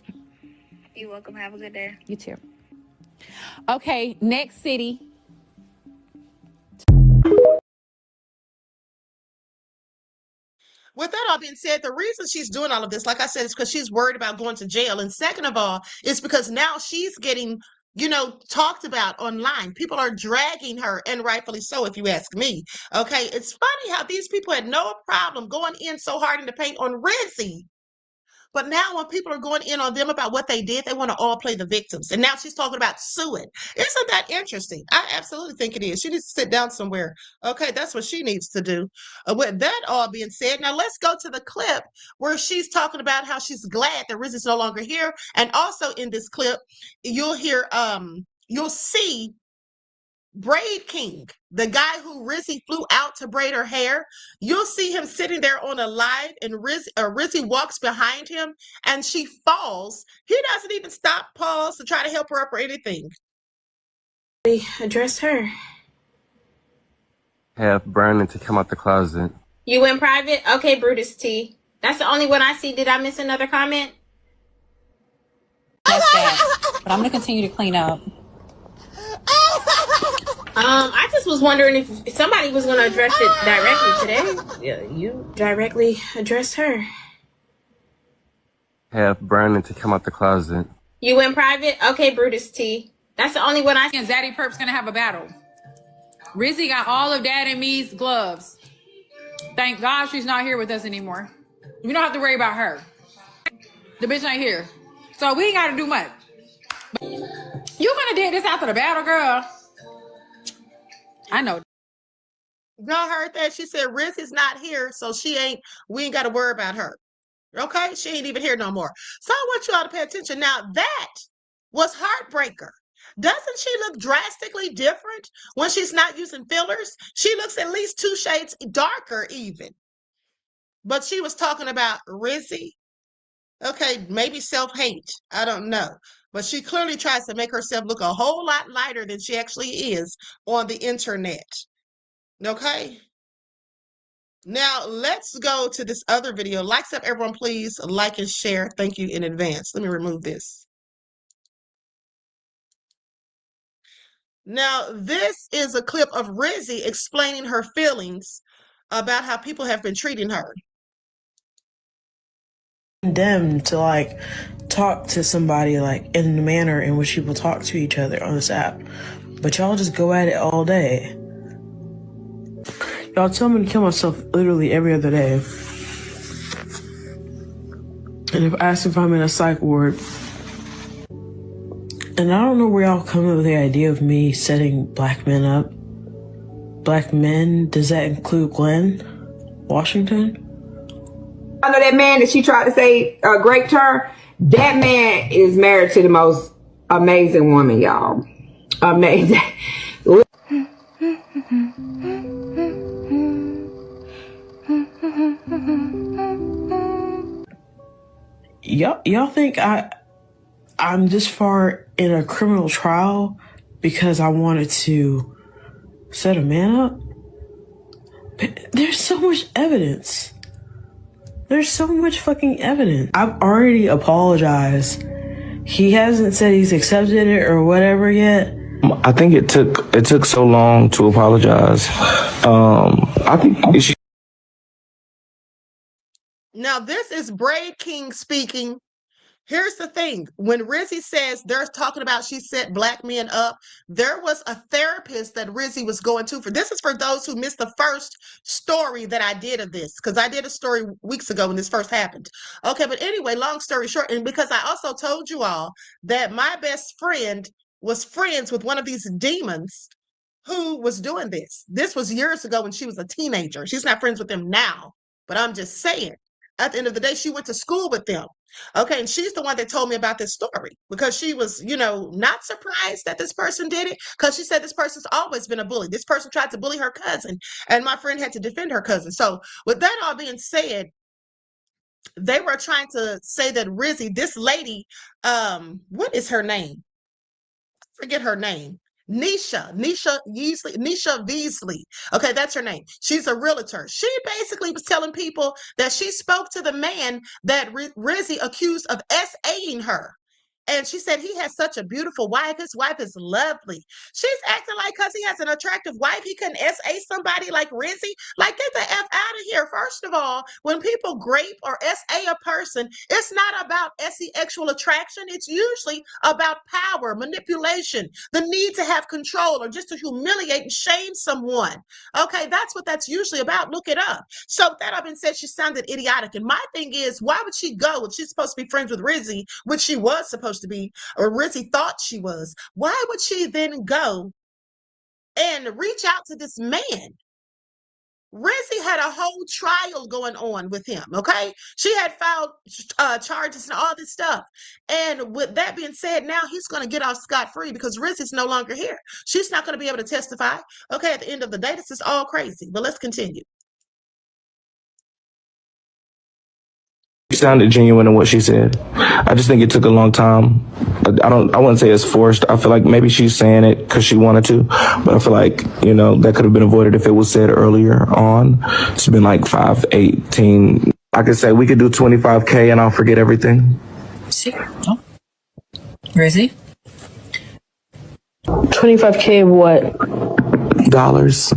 You're welcome. Have a good day. You too. Okay, next city. With that all being said, the reason she's doing all of this, like I said, is because she's worried about going to jail. And second of all, it's because now she's getting, talked about online. People are dragging her, and rightfully so, if you ask me. Okay, it's funny how these people had no problem going in so hard in the paint on Rizi. But now when people are going in on them about what they did, they want to all play the victims. And now she's talking about suing. Isn't that interesting? I absolutely think it is. She needs to sit down somewhere. Okay, that's what she needs to do. With that all being said, now let's go to the clip where she's talking about how she's glad that Riz is no longer here. And also in this clip, you'll see Braid King, the guy who Rizi flew out to braid her hair. You'll see him sitting there on a live, and Rizi walks behind him, and she falls. He doesn't even stop, pause to try to help her up or anything. Address her. Have Brandon to come out the closet. You went private? Okay, Brutus T. That's the only one I see. Did I miss another comment? That's that. But I'm going to continue to clean up. I just was wondering if somebody was going to address it directly today. Yeah, you directly address her. Have Brandon to come out the closet. You went private? Okay, Brutus T. That's the only one I see. And Zaddy Perp's going to have a battle. Rizi got all of Dad and me's gloves. Thank God she's not here with us anymore. We don't have to worry about her. The bitch ain't here. So we ain't got to do much. You going to do this after the battle, girl? I know. Y'all heard that? She said Riz is not here, so we ain't got to worry about her. Okay? She ain't even here no more. So I want you all to pay attention. Now that was Heartbreaker. Doesn't she look drastically different when she's not using fillers? She looks at least 2 shades darker even. But she was talking about Rizi. Okay, maybe self-hate. I don't know. But she clearly tries to make herself look a whole lot lighter than she actually is on the internet. Okay? Now, let's go to this other video. Likes up, everyone, please. Like and share. Thank you in advance. Let me remove this. Now, this is a clip of Rizi explaining her feelings about how people have been treating her. Them to talk to somebody in the manner in which people talk to each other on this app, but y'all just go at it all day. Y'all tell me to kill myself literally every other day, and if asked if I'm in a psych ward, and I don't know where y'all come up with the idea of me setting black men up. Black men, does that include Glenn Washington? I know that man that she tried to say great term. That man is married to the most amazing woman, y'all. Amazing. Y'all think I'm this far in a criminal trial because I wanted to set a man up? But there's so much evidence. There's so much fucking evidence. I've already apologized. He hasn't said he's accepted it or whatever yet. I think it took so long to apologize. I think she. Now, this is Braid King speaking. Here's the thing. When Rizi says they're talking about she set black men up, there was a therapist that Rizi was going to. This is for those who missed the first story that I did of this, because I did a story weeks ago when this first happened. Okay, but anyway, long story short, and because I also told you all that my best friend was friends with one of these demons who was doing this. This was years ago when she was a teenager. She's not friends with them now, but I'm just saying, at the end of the day, she went to school with them. Okay, and she's the one that told me about this story because she was, not surprised that this person did it because she said this person's always been a bully. This person tried to bully her cousin, and my friend had to defend her cousin. So with that all being said, they were trying to say that Rizi, this lady, what is her name? Forget her name. Nisha Beasley. Okay, that's her name. She's a realtor. She basically was telling people that she spoke to the man that Rizi accused of SAing her. And she said he has such a beautiful wife. His wife is lovely. She's acting like because he has an attractive wife, he couldn't SA somebody like Rizi. Like, get the F out of here. First of all, when people grape or SA a person, it's not about sexual attraction. It's usually about power, manipulation, the need to have control, or just to humiliate and shame someone. Okay, that's what that's usually about. Look it up. So with that being said, she sounded idiotic. And my thing is, why would she go if she's supposed to be friends with Rizi, which she was supposed to be, or Rizi thought she was? Why would she then go and reach out to this man? Rizi had a whole trial going on with him, okay? She had filed charges and all this stuff. And with that being said, now he's going to get off scot-free because Rizi's no longer here. She's not going to be able to testify. Okay, at the end of the day, this is all crazy. But let's continue. She sounded genuine in what she said. I just think it took a long time. I wouldn't say it's forced. I feel like maybe she's saying it because she wanted to, but I feel like, that could have been avoided if it was said earlier on. It's been like 5, 18. I could say we could do 25K and I'll forget everything. See? Oh. Rizi? 25K of what? Dollars.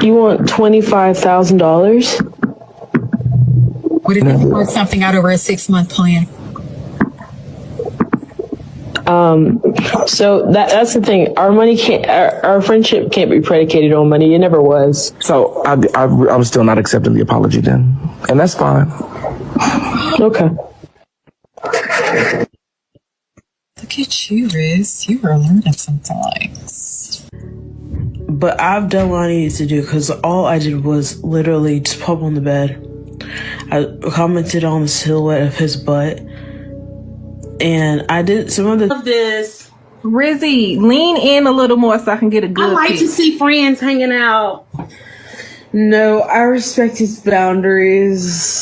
You want $25,000? What if we work something out over a 6-month plan? So that's the thing. Our money can't. Our friendship can't be predicated on money. It never was. So I'm still not accepting the apology then, and that's fine. Okay. Look at you, Riz. You were learning some things. But I've done what I needed to do because all I did was literally just pop on the bed. I commented on the silhouette of his butt, and I did some of this. Rizi, lean in a little more so I can get a good. I like to see friends hanging out. No, I respect his boundaries.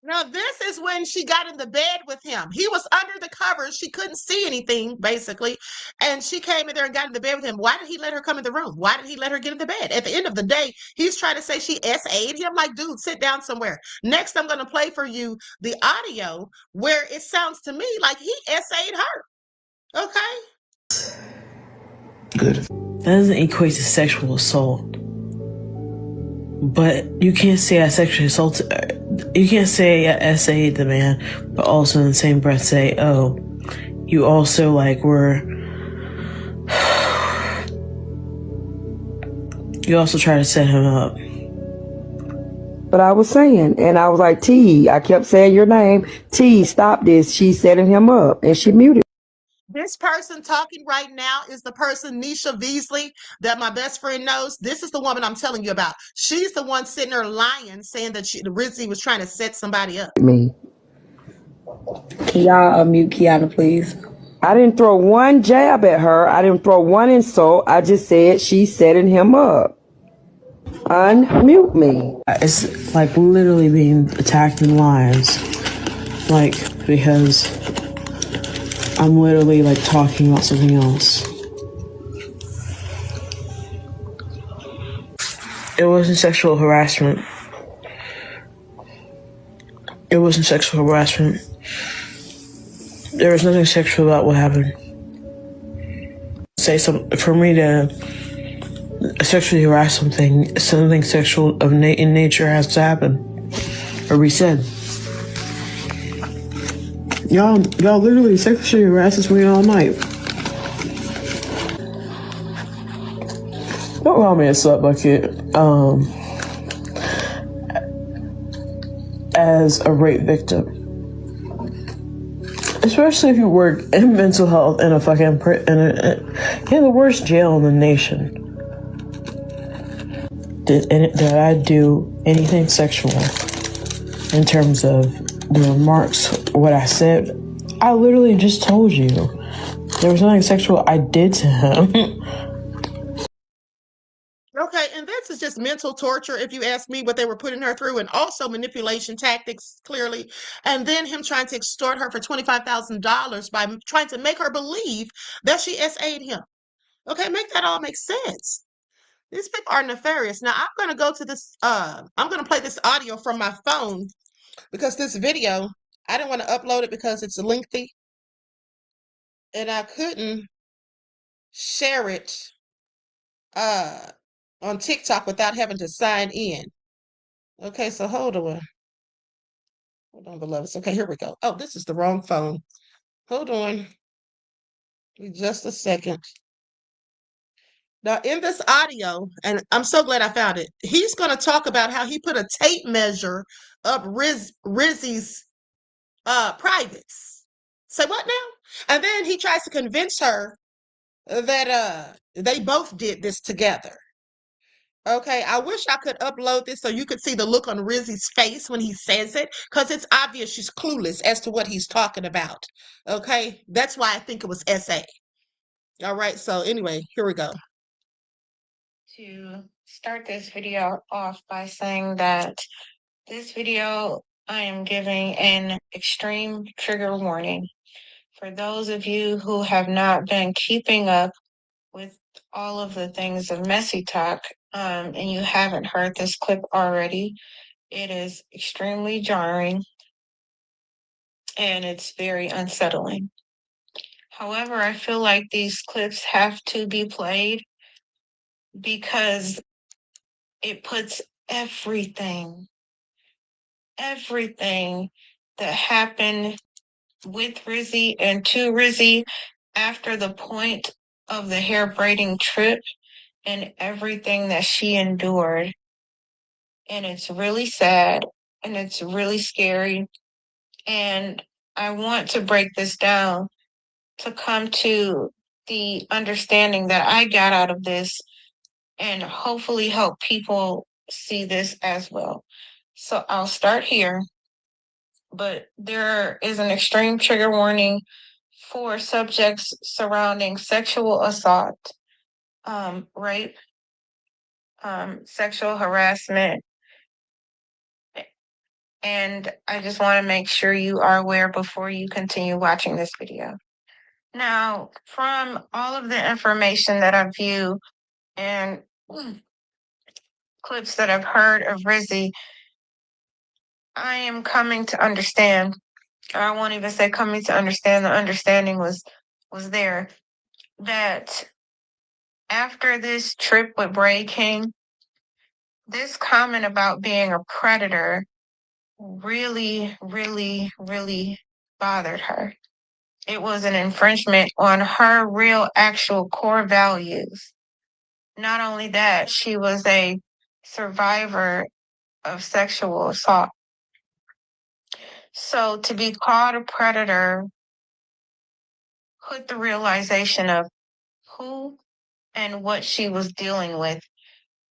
Now, this is when she got in the bed with him. He was under the covers. She couldn't see anything, basically. And she came in there and got in the bed with him. Why did he let her come in the room? Why did he let her get in the bed? At the end of the day, he's trying to say she SA'd him. Like, dude, sit down somewhere. Next, I'm going to play for you the audio where it sounds to me like he SA'd her. Okay? Good. That doesn't equate to sexual assault. But you can't say I sexually assaulted. You can't say I SA'd the man, but also in the same breath say, oh, you also were. You also try to set him up. But I was saying, and I was like, T, I kept saying your name. T, stop this. She's setting him up, and she muted. This person talking right now is the person, Nisha Beasley, that my best friend knows. This is the woman I'm telling you about. She's the one sitting there lying, saying that Rizi was trying to set somebody up. Me. Can y'all unmute Kiana, please? I didn't throw one jab at her. I didn't throw one insult. I just said she's setting him up. Unmute me. It's like literally being attacked in lives. Because I'm literally talking about something else. It wasn't sexual harassment. wasn't sexual harassment. There was nothing sexual about what happened. For me to sexually harass something sexual in nature has to happen or be said. Y'all literally sexually harass me all night. Don't call me a slut bucket as a rape victim. Especially if you work in mental health in a fucking in the worst jail in the nation. Did I do anything sexual in terms of the remarks, what I said? I literally just told you there was nothing sexual I did to him. Okay, and this is just mental torture, if you ask me, what they were putting her through, and also manipulation tactics, clearly. And then him trying to extort her for $25,000 by trying to make her believe that she SA'd him. Okay, make that all make sense. These people are nefarious. Now, I'm going to go to this, I'm going to play this audio from my phone because this video, I didn't want to upload it because it's lengthy. And I couldn't share it on TikTok without having to sign in. Okay, so hold on. Hold on, beloveds. Okay, here we go. Oh, this is the wrong phone. Hold on. Just a second. Now, in this audio, and I'm so glad I found it, he's going to talk about how he put a tape measure up Rizi's privates. Say what now? And then he tries to convince her that they both did this together. Okay, I wish I could upload this so you could see the look on Rizi's face when he says it, because it's obvious she's clueless as to what he's talking about. Okay, that's why I think it was SA. All right, so anyway, here we go. To start this video off by saying that this video, I am giving an extreme trigger warning. For those of you who have not been keeping up with all of the things of Messy Talk, and you haven't heard this clip already, it is extremely jarring and it's very unsettling. However, I feel like these clips have to be played because it puts everything that happened with Rizi and to Rizi after the point of the hair braiding trip and everything that she endured. And it's really sad and it's really scary. And I want to break this down to come to the understanding that I got out of this and hopefully help people see this as well. So I'll start here, but there is an extreme trigger warning for subjects surrounding sexual assault, rape, sexual harassment. And I just want to make sure you are aware before you continue watching this video. Now, from all of the information that I've viewed and clips that I've heard of Rizi, I am coming to understand. I won't even say coming to understand. The understanding was there that after this trip with Bray King, this comment about being a predator really, really, really bothered her. It was an infringement on her real, actual core values. Not only that, she was a survivor of sexual assault. So to be called a predator put the realization of who and what she was dealing with,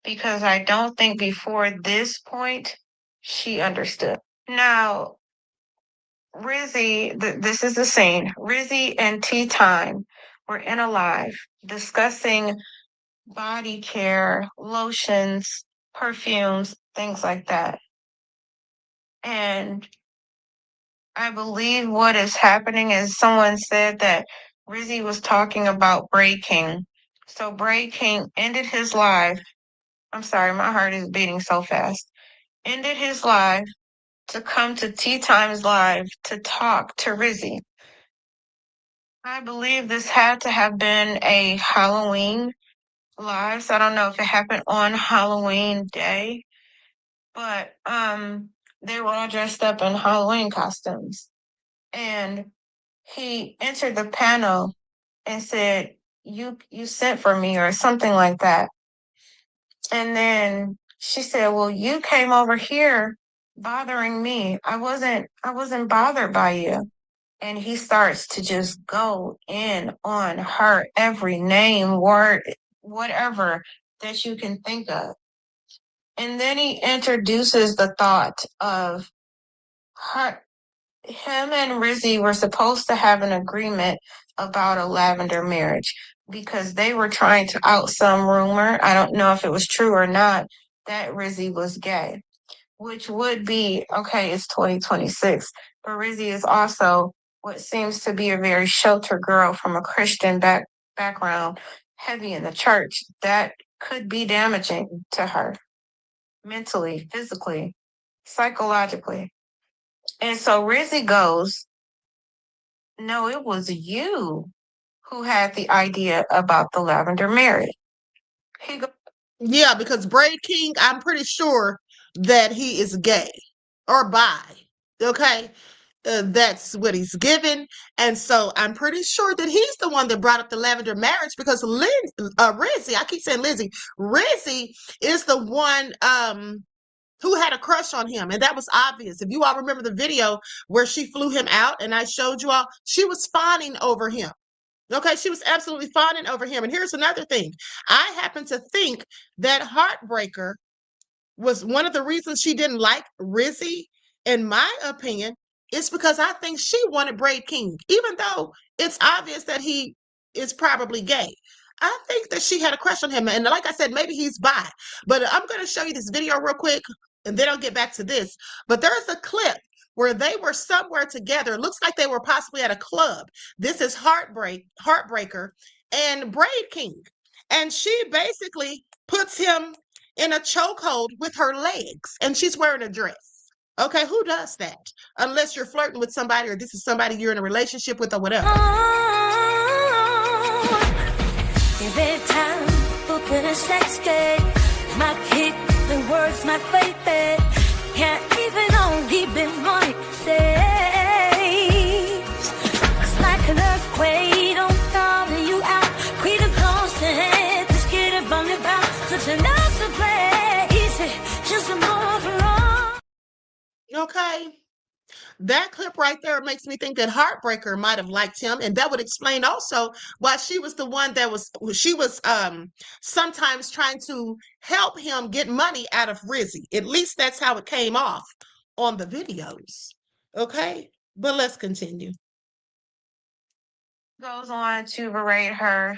because I don't think before this point she understood. Now, Rizi, this is the scene. Rizi and Tea Time were in a live discussing body care, lotions, perfumes, things like that. And I believe what is happening is someone said that Rizi was talking about Bray King. So Bray King ended his live. I'm sorry, my heart is beating so fast. Ended his live to come to Tea Times Live to talk to Rizi. I believe this had to have been a Halloween live. So I don't know if it happened on Halloween day, but they were all dressed up in Halloween costumes. And he entered the panel and said, you sent for me or something like that. And then she said, well, you came over here bothering me. I wasn't bothered by you. And he starts to just go in on her, every name, word, whatever that you can think of. And then he introduces the thought of him and Rizi were supposed to have an agreement about a lavender marriage because they were trying to out some rumor. I don't know if it was true or not that Rizi was gay, which would be, okay, it's 2026, but Rizi is also what seems to be a very sheltered girl from a Christian background, heavy in the church. That could be damaging to her mentally, physically, psychologically. And so Rizi goes, no, it was you who had the idea about the lavender marriage. Yeah, because Braid King, I'm pretty sure that he is gay or bi. Okay. That's what he's given. And so I'm pretty sure that he's the one that brought up the lavender marriage because Rizi, I keep saying Lizzie, Rizi is the one who had a crush on him. And that was obvious. If you all remember the video where she flew him out and I showed you all, she was fawning over him. Okay, she was absolutely fawning over him. And here's another thing. I happen to think that Heartbreaker was one of the reasons she didn't like Rizi, in my opinion, is because I think she wanted Braid King, even though it's obvious that he is probably gay. I think that she had a crush on him. And like I said, maybe he's bi. But I'm going to show you this video real quick, and then I'll get back to this. But there's a clip where they were somewhere together. It looks like they were possibly at a club. This is Heartbreaker and Braid King. And she basically puts him in a chokehold with her legs, and she's wearing a dress. Okay, who does that? Unless you're flirting with somebody or this is somebody you're in a relationship with or whatever. Every time open a sex game, my kick, the words, my faith, can't even only be money saves. It's like an earthquake, don't call you out. Create a close head, just get it from your back. Such a nice place, just a more for all. Okay. That clip right there makes me think that Heartbreaker might have liked him, and that would explain also why she was the one that was sometimes trying to help him get money out of Rizi. At least that's how it came off on the videos. Okay, but let's continue. Goes on to berate her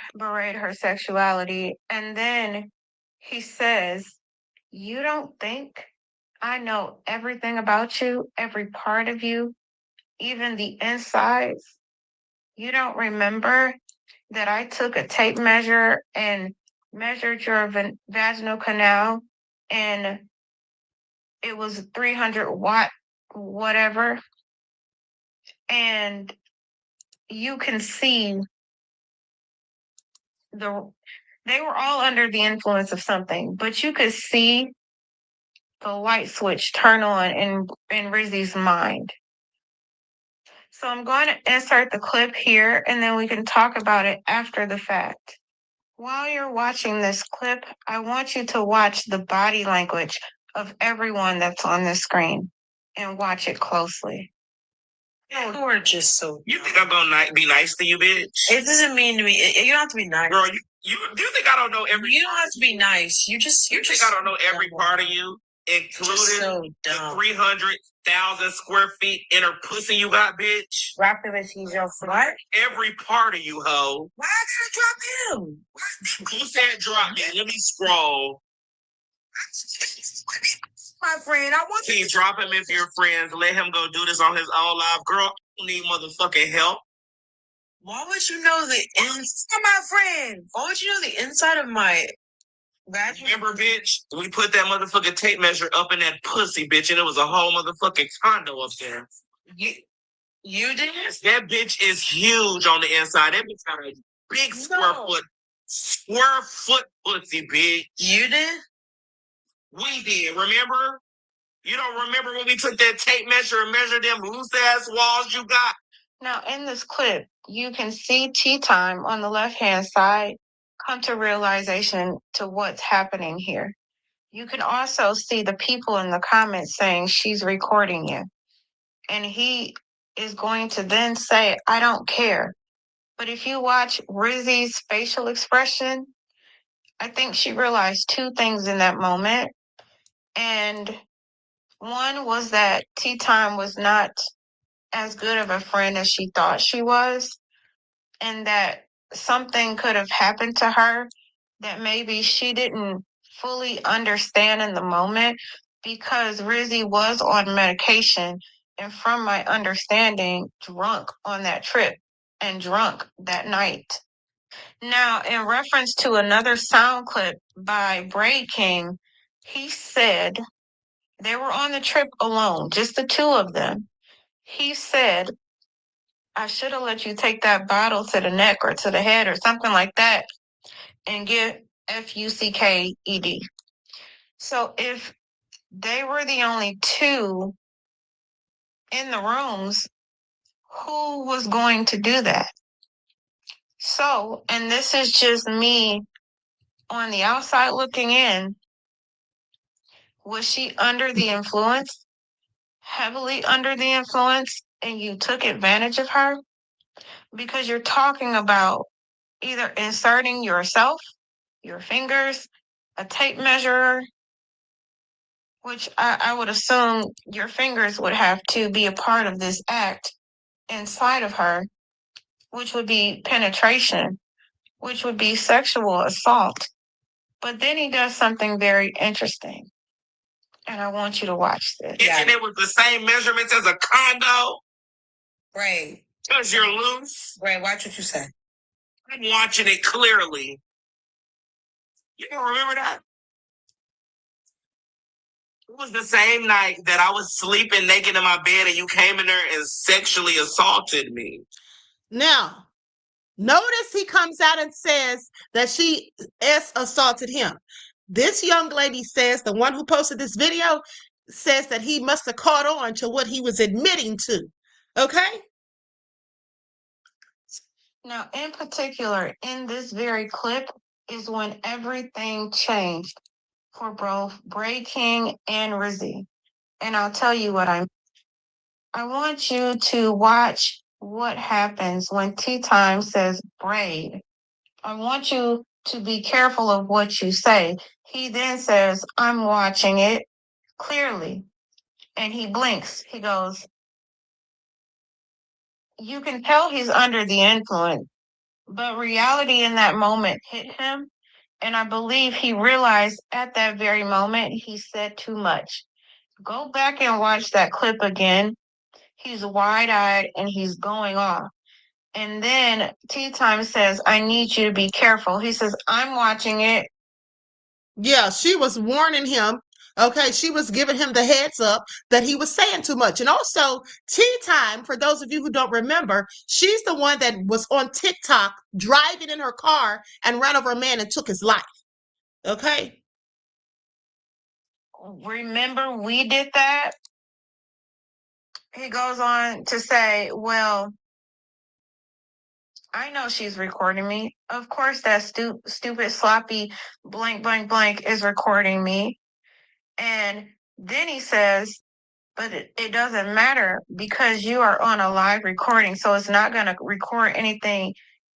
sexuality, and then he says, you don't think I know everything about you, every part of you, even the insides? You don't remember that I took a tape measure and measured your vaginal canal, and it was 300 watt whatever, and you can see they were all under the influence of something, but you could see the light switch turn on in Rizi's mind. So I'm going to insert the clip here, and then we can talk about it after the fact. While you're watching this clip, I want you to watch the body language of everyone that's on the screen and watch it closely. You are just so. You think I'm gonna be nice to you, bitch? It doesn't mean to me. You don't have to be nice, girl. You think I don't know every? You don't have to be nice. You think I don't know every part of you, including the 300,000 square feet inner pussy you got, bitch? Drop him if he's your friend. What? Every part of you, hoe. Why I gotta drop him? Who said drop me? Let me scroll. My friend, I want you to drop him if you're friends. Let him go do this on his own live. Girl, I don't need motherfucking help. Why would you know the inside? My friend, why would you know the inside of my Remember, bitch? We put that motherfucking tape measure up in that pussy, bitch, and it was a whole motherfucking condo up there. You did? That bitch is huge on the inside. That bitch got a big square foot pussy, bitch. You did? We did, remember? You don't remember when we took that tape measure and measured them loose ass walls you got? Now, in this clip, you can see Tea Time on the left-hand side come to realization to what's happening here. You can also see the people in the comments saying she's recording you. And he is going to then say, I don't care. But if you watch Rizi's facial expression, I think she realized two things in that moment. And one was that Tea Time was not as good of a friend as she thought she was, and that something could have happened to her that maybe she didn't fully understand in the moment, because Rizi was on medication and, from my understanding, drunk on that trip and drunk that night. Now, in reference to another sound clip by Braid King, he said they were on the trip alone, just the two of them. He said, I should have let you take that bottle to the neck or to the head or something like that and get FUCKED. So if they were the only two in the rooms, who was going to do that? So, and this is just me on the outside looking in, was she under the influence, heavily under the influence, and you took advantage of her? Because you're talking about either inserting yourself, your fingers, a tape measure, which I would assume your fingers would have to be a part of this act inside of her, which would be penetration, which would be sexual assault. But then he does something very interesting, and I want you to watch this. And it was the same measurements as a condo? Right. Because you're loose? Right, watch what you say. I'm watching it clearly. You don't remember that? It was the same night that I was sleeping naked in my bed and you came in there and sexually assaulted me. Now, notice he comes out and says that she assaulted him. This young lady says, the one who posted this video, says that he must have caught on to what he was admitting to. Okay? Now, in particular, in this very clip is when everything changed for both Bray King and Rizi. And I'll tell you what I want you to watch what happens when Tea Time says braid. I want you to be careful of what you say. He then says, I'm watching it clearly. And he blinks. He goes, you can tell he's under the influence, but reality in that moment hit him. And I believe he realized at that very moment he said too much. Go back and watch that clip again. He's wide-eyed and he's going off. And then Tea Time says, I need you to be careful. He says, I'm watching it. Yeah, she was warning him. Okay, she was giving him the heads up that he was saying too much. And also, Tea Time, for those of you who don't remember, she's the one that was on TikTok driving in her car and ran over a man and took his life. Okay? Remember, we did that? He goes on to say, well, I know she's recording me. Of course, that stupid, sloppy, blank, blank, blank is recording me. And then he says, but it doesn't matter because you are on a live recording, so it's not going to record anything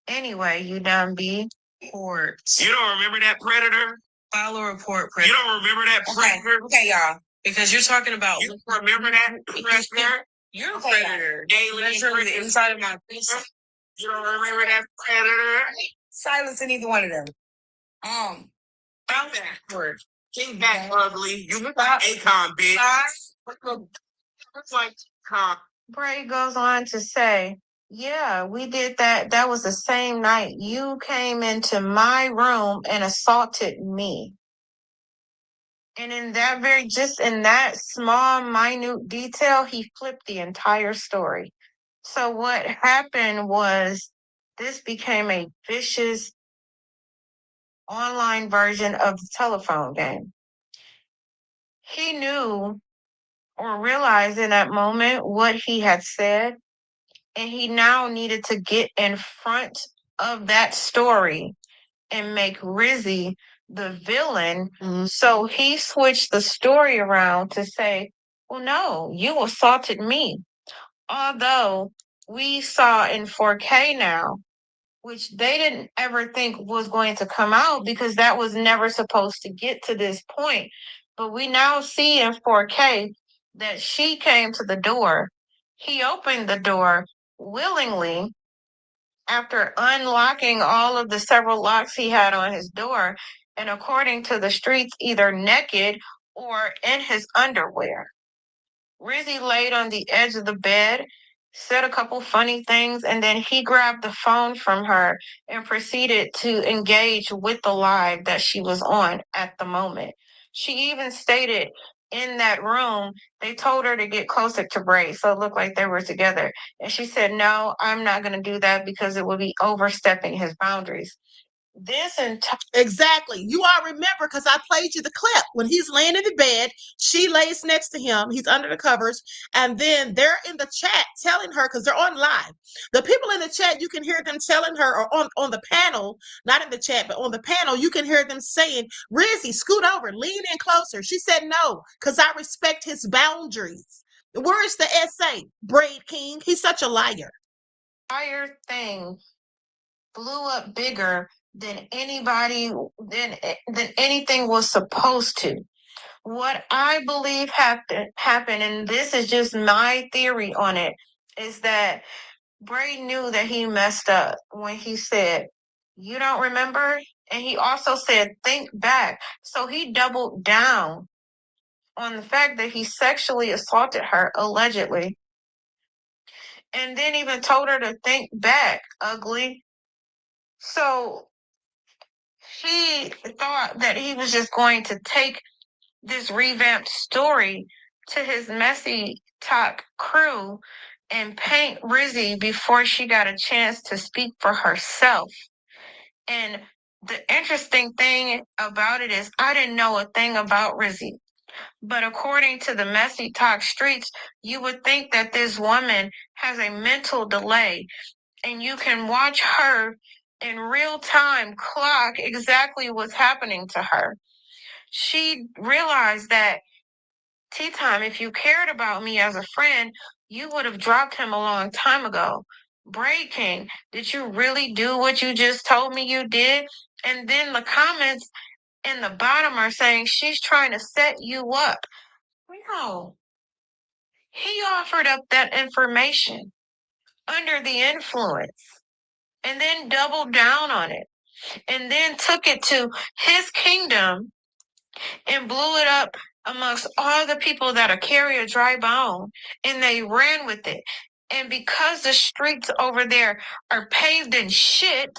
anyway, you dumb bee. You don't remember that, Predator? File a report, Predator. You don't remember that, Predator? Okay, y'all. Because you're talking about... You remember that, Predator? You're a Predator. Measure the inside of my face. You don't remember that, Predator? Silence in either one of them. Found backward. King back ugly. You look like Akon, bitch. Looks like cock. Bray goes on to say, yeah, we did that. That was the same night you came into my room and assaulted me. And in that just in that small, minute detail, he flipped the entire story. So what happened was this became a vicious online version of the telephone game. He knew or realized in that moment what he had said, and he now needed to get in front of that story and make Rizi the villain. So he switched the story around to say, well, no, you assaulted me. Although we saw in 4K now, which they didn't ever think was going to come out because that was never supposed to get to this point. But we now see in 4K that she came to the door. He opened the door willingly after unlocking all of the several locks he had on his door, and according to the streets, either naked or in his underwear. Rizi laid on the edge of the bed, said a couple funny things, and then he grabbed the phone from her and proceeded to engage with the live that she was on at the moment. She even stated in that room, they told her to get closer to Bray, so it looked like they were together. And she said, no, I'm not going to do that because it would be overstepping his boundaries. Exactly. You all remember because I played you the clip when he's laying in the bed. She lays next to him. He's under the covers, and then they're in the chat telling her because they're on live. The people in the chat, you can hear them telling her, or on the panel, not in the chat, but on the panel, you can hear them saying, "Rizi, scoot over, lean in closer." She said no because I respect his boundaries. Where's the essay, Braid King? He's such a liar. Entire thing blew up bigger than than anything was supposed to. What I believe happened, and this is just my theory on it, is that Bray knew that he messed up when he said, you don't remember? And he also said, think back. So he doubled down on the fact that he sexually assaulted her, allegedly, and then even told her to think back, ugly. So she thought that he was just going to take this revamped story to his messy talk crew and paint Rizi before she got a chance to speak for herself. And the interesting thing about it is I didn't know a thing about Rizi. But according to the messy talk streets, you would think that this woman has a mental delay and you can watch her in real time clock exactly what's happening to her. She realized that, Tea Time, if you cared about me as a friend, you would have dropped him a long time ago. Breaking, did you really do what you just told me you did? And then the comments in the bottom are saying she's trying to set you up. No. He offered up that information under the influence and then doubled down on it and then took it to his kingdom and blew it up amongst all the people that carry a dry bone, and they ran with it. And because the streets over there are paved in shit,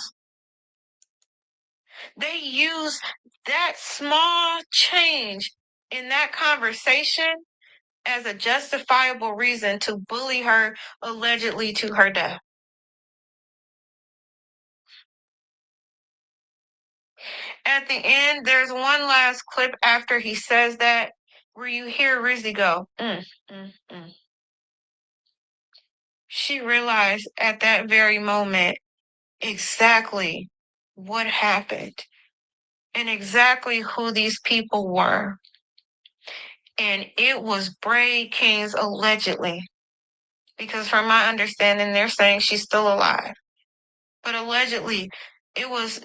they use that small change in that conversation as a justifiable reason to bully her allegedly to her death. At the end, there's one last clip after he says that where you hear Rizi go, mm. She realized at that very moment exactly what happened and exactly who these people were. And it was Bray King's allegedly, because from my understanding, they're saying she's still alive. But allegedly, it was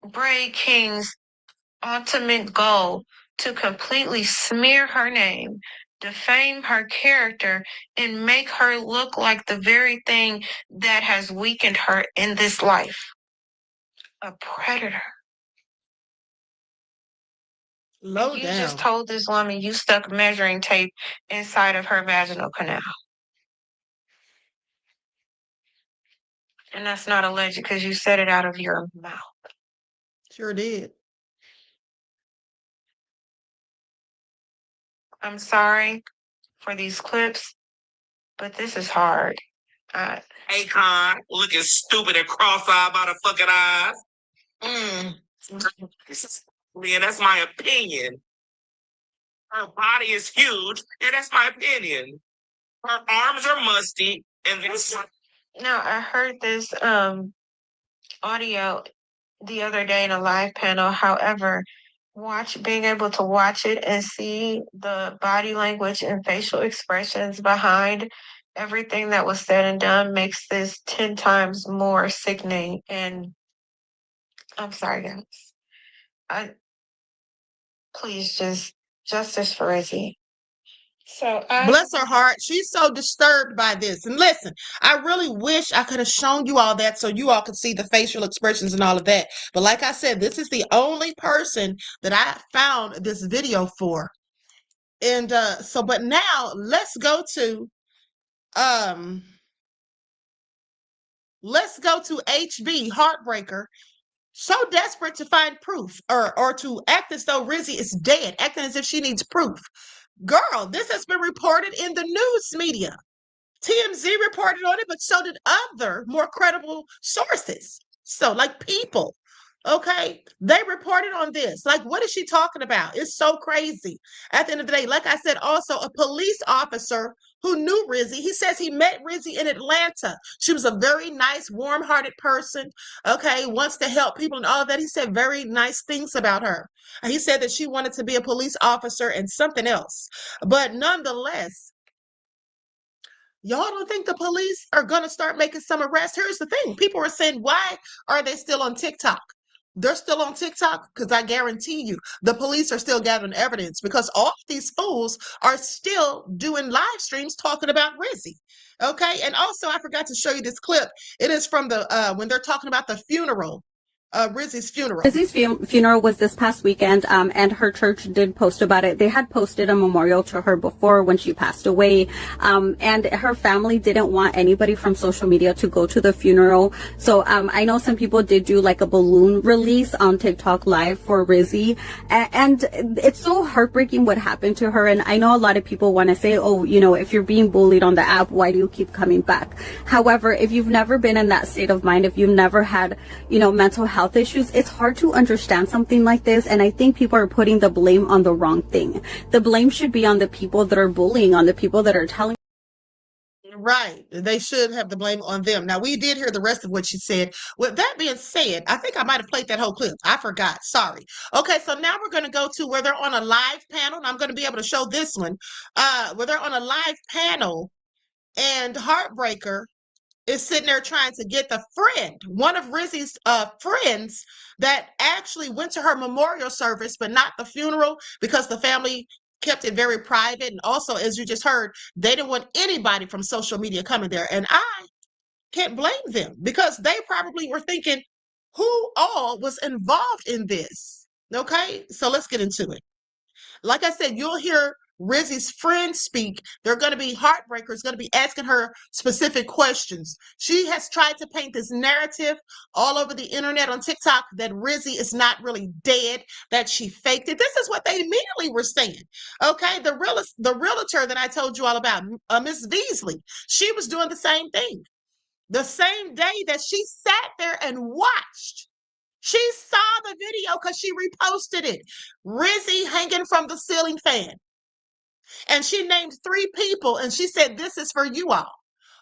Bray King's ultimate goal to completely smear her name, defame her character, and make her look like the very thing that has weakened her in this life. A predator. Low You down. just told this woman you stuck measuring tape inside of her vaginal canal. And that's not alleged because you said it out of your mouth. Sure did. I'm sorry for these clips, but this is hard. Akon looking stupid and cross-eyed by the fucking eyes. Man, that's my opinion. Her body is huge, and that's my opinion. Her arms are musty, and this. Now, I heard this audio the other day in a live panel. However, being able to watch it and see the body language and facial expressions behind everything that was said and done makes this 10 times more sickening. And I'm sorry, guys. Please, just justice for Rizi. So bless her heart, she's so disturbed by this. And listen, I really wish I could have shown you all that so you all could see the facial expressions and all of that. But like I said, this is the only person that I found this video for. And but now let's go to HB Heartbreaker. So desperate to find proof or to act as though Rizi is dead, acting as if she needs proof. Girl, this has been reported in the news media. TMZ reported on it, but so did other more credible sources. So, like people, okay, they reported on this. Like, what is she talking about? It's so crazy. At the end of the day, like I said, also a police officer who knew Rizi, he says he met Rizi in Atlanta. She was a very nice, warm-hearted person, okay, wants to help people and all of that. He said very nice things about her. He said that she wanted to be a police officer and something else. But nonetheless, y'all don't think the police are going to start making some arrests? Here's the thing. People are saying, why are they still on TikTok? They're still on TikTok because I guarantee you the police are still gathering evidence because all these fools are still doing live streams talking about Rizi. Okay. And also, I forgot to show you this clip. It is from the when they're talking about the funeral. Rizi's funeral. Rizi's funeral was this past weekend, and her church did post about it. They had posted a memorial to her before when she passed away, and her family didn't want anybody from social media to go to the funeral. So I know some people did do like a balloon release on TikTok Live for Rizi, and it's so heartbreaking what happened to her. And I know a lot of people want to say, oh, you know, if you're being bullied on the app, why do you keep coming back? However, if you've never been in that state of mind, if you've never had, you know, mental health issues, it's hard to understand something like this. And I think people are putting the blame on the wrong thing. The blame should be on the people that are bullying, on the people that are telling. Right. They should have the blame on them. Now, we did hear the rest of what she said. With that being said, I think I might have played that whole clip. I forgot. Sorry. Okay, so now we're going to go to where they're on a live panel, and I'm going to be able to show this one, where they're on a live panel, and Heartbreaker is sitting there trying to get the friend, one of Rizi's friends that actually went to her memorial service, but not the funeral because the family kept it very private. And also, as you just heard, they didn't want anybody from social media coming there. And I can't blame them because they probably were thinking, who all was involved in this? Okay, so let's get into it. Like I said, you'll hear Rizi's friends speak. They're going to be Heartbreakers, going to be asking her specific questions. She has tried to paint this narrative all over the internet on TikTok that Rizi is not really dead, that she faked it. This is what they immediately were saying. Okay, the realtor that I told you all about, Miss Beasley, she was doing the same thing. The same day that she sat there and watched. She saw the video because she reposted it. Rizi hanging from the ceiling fan. And she named 3 people and she said, this is for you all.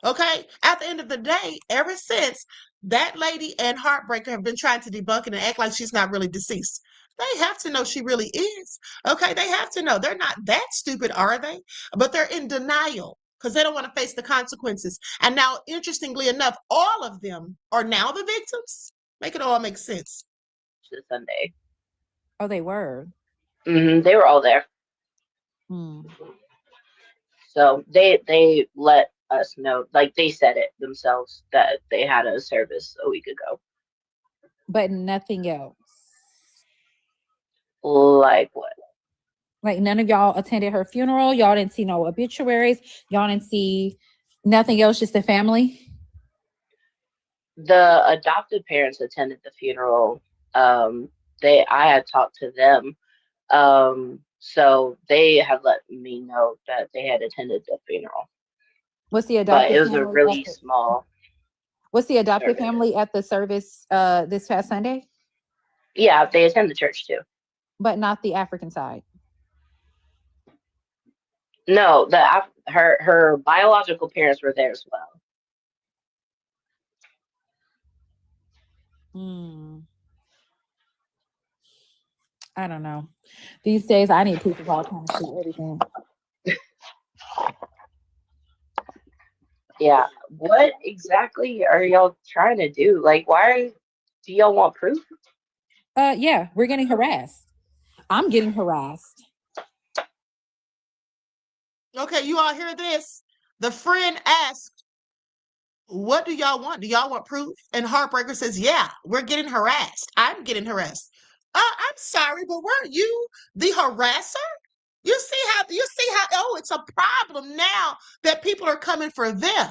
Okay. At the end of the day, ever since, that lady and Heartbreaker have been trying to debunk it and act like she's not really deceased. They have to know she really is. Okay. They have to know. They're not that stupid, are they? But they're in denial because they don't want to face the consequences. And now, interestingly enough, all of them are now the victims. Make it all make sense. Sunday. Oh, they were. They were all there. So they let us know, like they said it themselves, that they had a service a week ago. But nothing else. Like what? Like none of y'all attended her funeral. Y'all didn't see no obituaries. Y'all didn't see nothing else, just the family. The adopted parents attended the funeral. I had talked to them. So they had let me know that they had attended the funeral. What's the But adoptive it was a family? really small What's the adoptive service. family at the service this past Sunday? Yeah, they attend the church too. But not the African side. No, her biological parents were there as well. I don't know. These days, I need proof of all kinds of shit, everything. Yeah. What exactly are y'all trying to do? Like, why do y'all want proof? Yeah, we're getting harassed. I'm getting harassed. Okay, you all hear this? The friend asked, what do y'all want? Do y'all want proof? And Heartbreaker says, yeah, we're getting harassed. I'm getting harassed. I'm sorry, but weren't you the harasser? You see how, oh, it's a problem now that people are coming for them.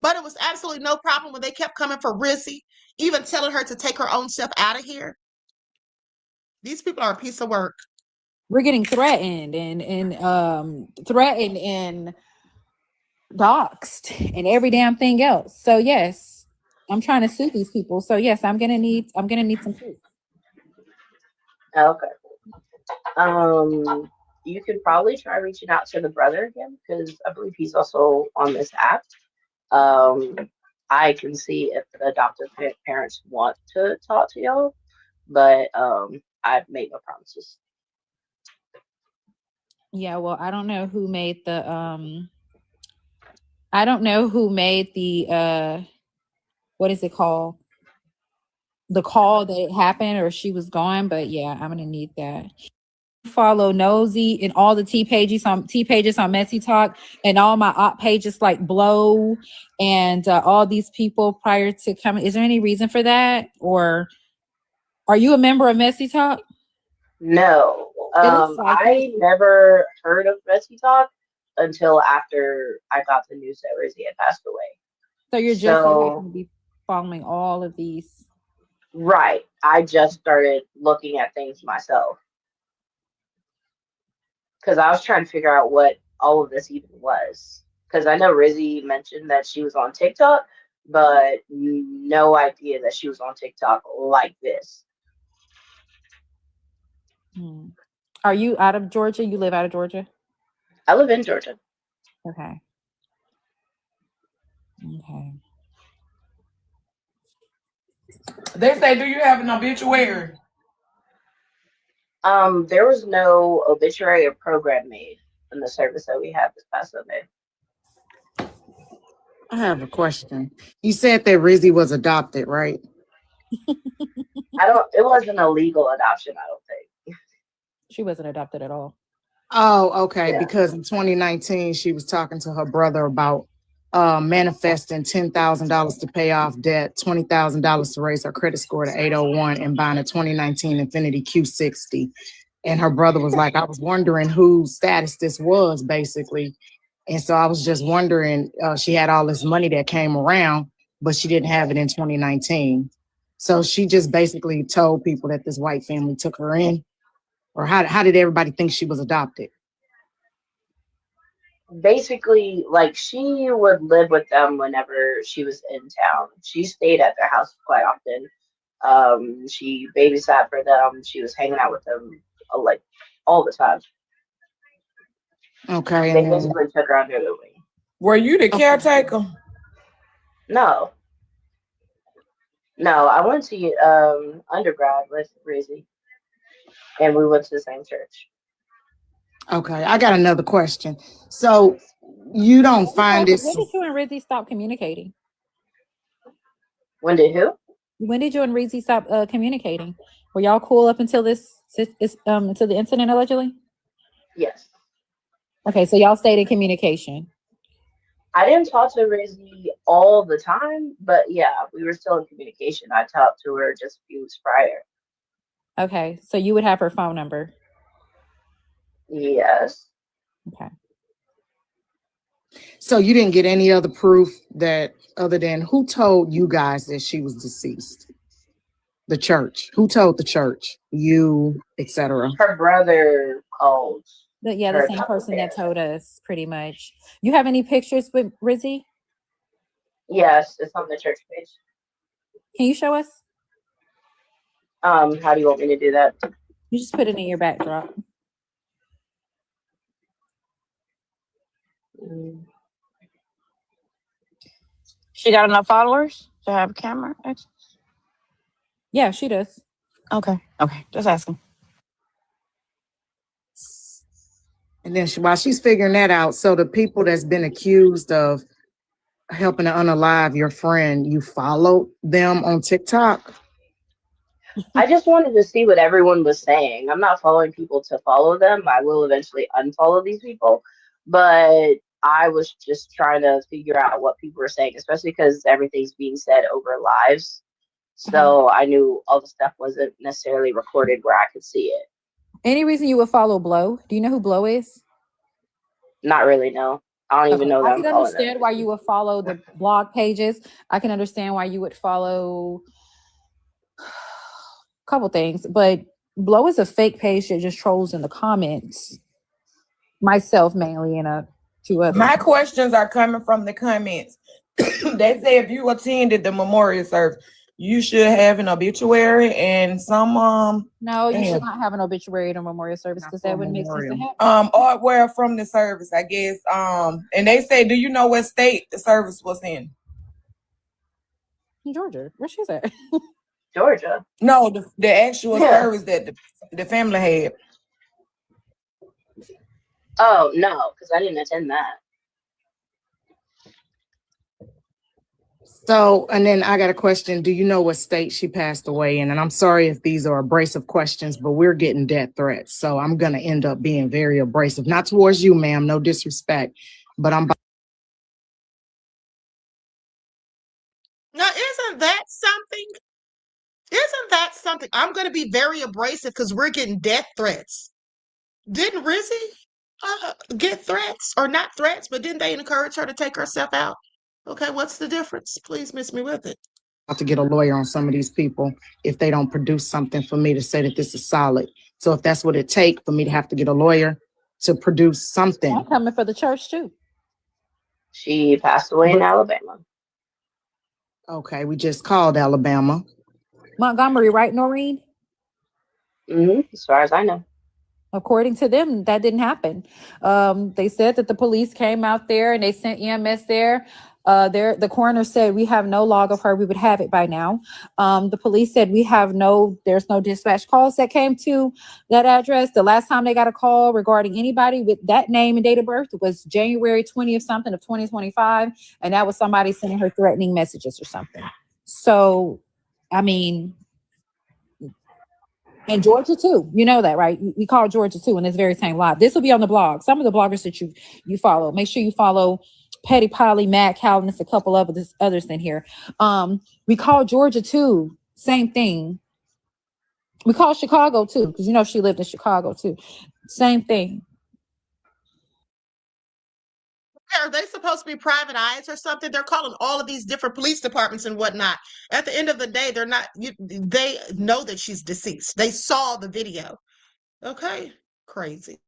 But it was absolutely no problem when they kept coming for Rizi, even telling her to take her own stuff out of here. These people are a piece of work. We're getting threatened and threatened and doxxed and every damn thing else. So yes, I'm trying to sue these people. So yes, I'm gonna need some proof. Okay. You could probably try reaching out to the brother again, because I believe he's also on this app. I can see if the adoptive parents want to talk to y'all, but I've made no promises. Yeah, well, I don't know who made the what is it called? The call that it happened or she was gone, but yeah, I'm gonna need that. Follow Nosy and all the T pages on Messy Talk and all my op pages like Blow and all these people prior to coming. Is there any reason for that? Or are you a member of Messy Talk? No. Like I never heard of Messy Talk until after I got the news that Rizi had passed away. So you're just going to be following all of these. Right. I just started looking at things myself. Because I was trying to figure out what all of this even was. Because I know Rizi mentioned that she was on TikTok, but no idea that she was on TikTok like this. Are you out of Georgia? You live out of Georgia? I live in Georgia. Okay. Okay. They say, do you have an obituary? There was no obituary or program made in the service that we had this past Sunday. I have a question. You said that Rizi was adopted, right? It wasn't a legal adoption, I don't think. She wasn't adopted at all. Oh, okay. Yeah. Because in 2019, she was talking to her brother about manifesting $10,000 to pay off debt, $20,000 to raise her credit score to 801, and buying a 2019 Infiniti Q60. And her brother was like, I was wondering whose status this was, basically. And so I was just wondering, she had all this money that came around, but she didn't have it in 2019. So she just basically told people that this white family took her in. Or how did everybody think she was adopted? Basically, like, she would live with them whenever she was in town. She stayed at their house quite often. She babysat for them. She was hanging out with them like all the time. Okay. They basically took her under their wing. Were you the caretaker? No. No, I went to undergrad with Rizi, and we went to the same church. Okay, I got another question. So you don't find this? When did you and Rizi stop communicating? When did who? When did you and Rizi stop communicating? Were y'all cool up until until the incident allegedly? Yes. Okay, so y'all stayed in communication. I didn't talk to Rizi all the time, but yeah, we were still in communication. I talked to her just a few weeks prior. Okay, so you would have her phone number. Yes. Okay. So you didn't get any other proof that other than who told you guys that she was deceased? The church. Who told the church? You, etc. Her brother called The her a same type of person that bear. told us pretty much. You have any pictures with Rizi? Yes, it's on the church page. Can you show us? How do you want me to do that? You just put it in your backdrop. She got enough followers to have a camera? Yeah, she does. Okay, just asking. And then while she's figuring that out, so the people that's been accused of helping to unalive your friend, you followed them on TikTok? I just wanted to see what everyone was saying. I'm not following people to follow them. I will eventually unfollow these people, but I was just trying to figure out what people were saying, especially because everything's being said over lives. So I knew all the stuff wasn't necessarily recorded where I could see it. Any reason you would follow Blow? Do you know who Blow is? Not really, no. I don't even know that I I'm can following them. understand why you would follow the blog pages. I can understand why you would follow a couple things, but Blow is a fake page that just trolls in the comments. Myself mainly, and a few others. My questions are coming from the comments. They say if you attended the memorial service, you should have an obituary and some No, you should not have an obituary at a memorial service because that wouldn't make sense to have. artwork from the service, I guess. And they say, do you know what state the service was in? In Georgia. Where she's at? Georgia. No, the actual service that the family had. Oh no, because I didn't attend that. So, and then I got a question. Do you know what state she passed away in? And I'm sorry if these are abrasive questions, but we're getting death threats. So I'm going to end up being very abrasive. Not towards you, ma'am. No disrespect. But I'm... Now, isn't that something? Isn't that something? I'm going to be very abrasive because we're getting death threats. Didn't Rizi get threats? Or not threats, but didn't they encourage her to take herself out? Okay, what's the difference? Please miss me with it. to get a lawyer on some of these people if they don't produce something for me to say that this is solid. So if that's what it takes for me to have to get a lawyer to produce something. I'm coming for the church too. She passed away in Alabama. Okay, we just called Alabama. Montgomery, right, Noreen? As far as I know. According to them, that didn't happen. They said that the police came out there and they sent EMS there. The coroner said, we have no log of her. We would have it by now. The police said there's no dispatch calls that came to that address. The last time they got a call regarding anybody with that name and date of birth was January 20th something of 2025. And that was somebody sending her threatening messages or something. So, I mean, and Georgia too. You know that, right? We call Georgia too in this very same live. This will be on the blog. Some of the bloggers that you follow. Make sure you follow Petty Polly, Matt, Calvin, a couple of others in here. We call Georgia too. Same thing. We call Chicago too, because you know she lived in Chicago too. Same thing. Are they supposed to be private eyes or something? They're calling all of these different police departments and whatnot. At the end of the day, they're not. They know that she's deceased. They saw the video. Okay, crazy.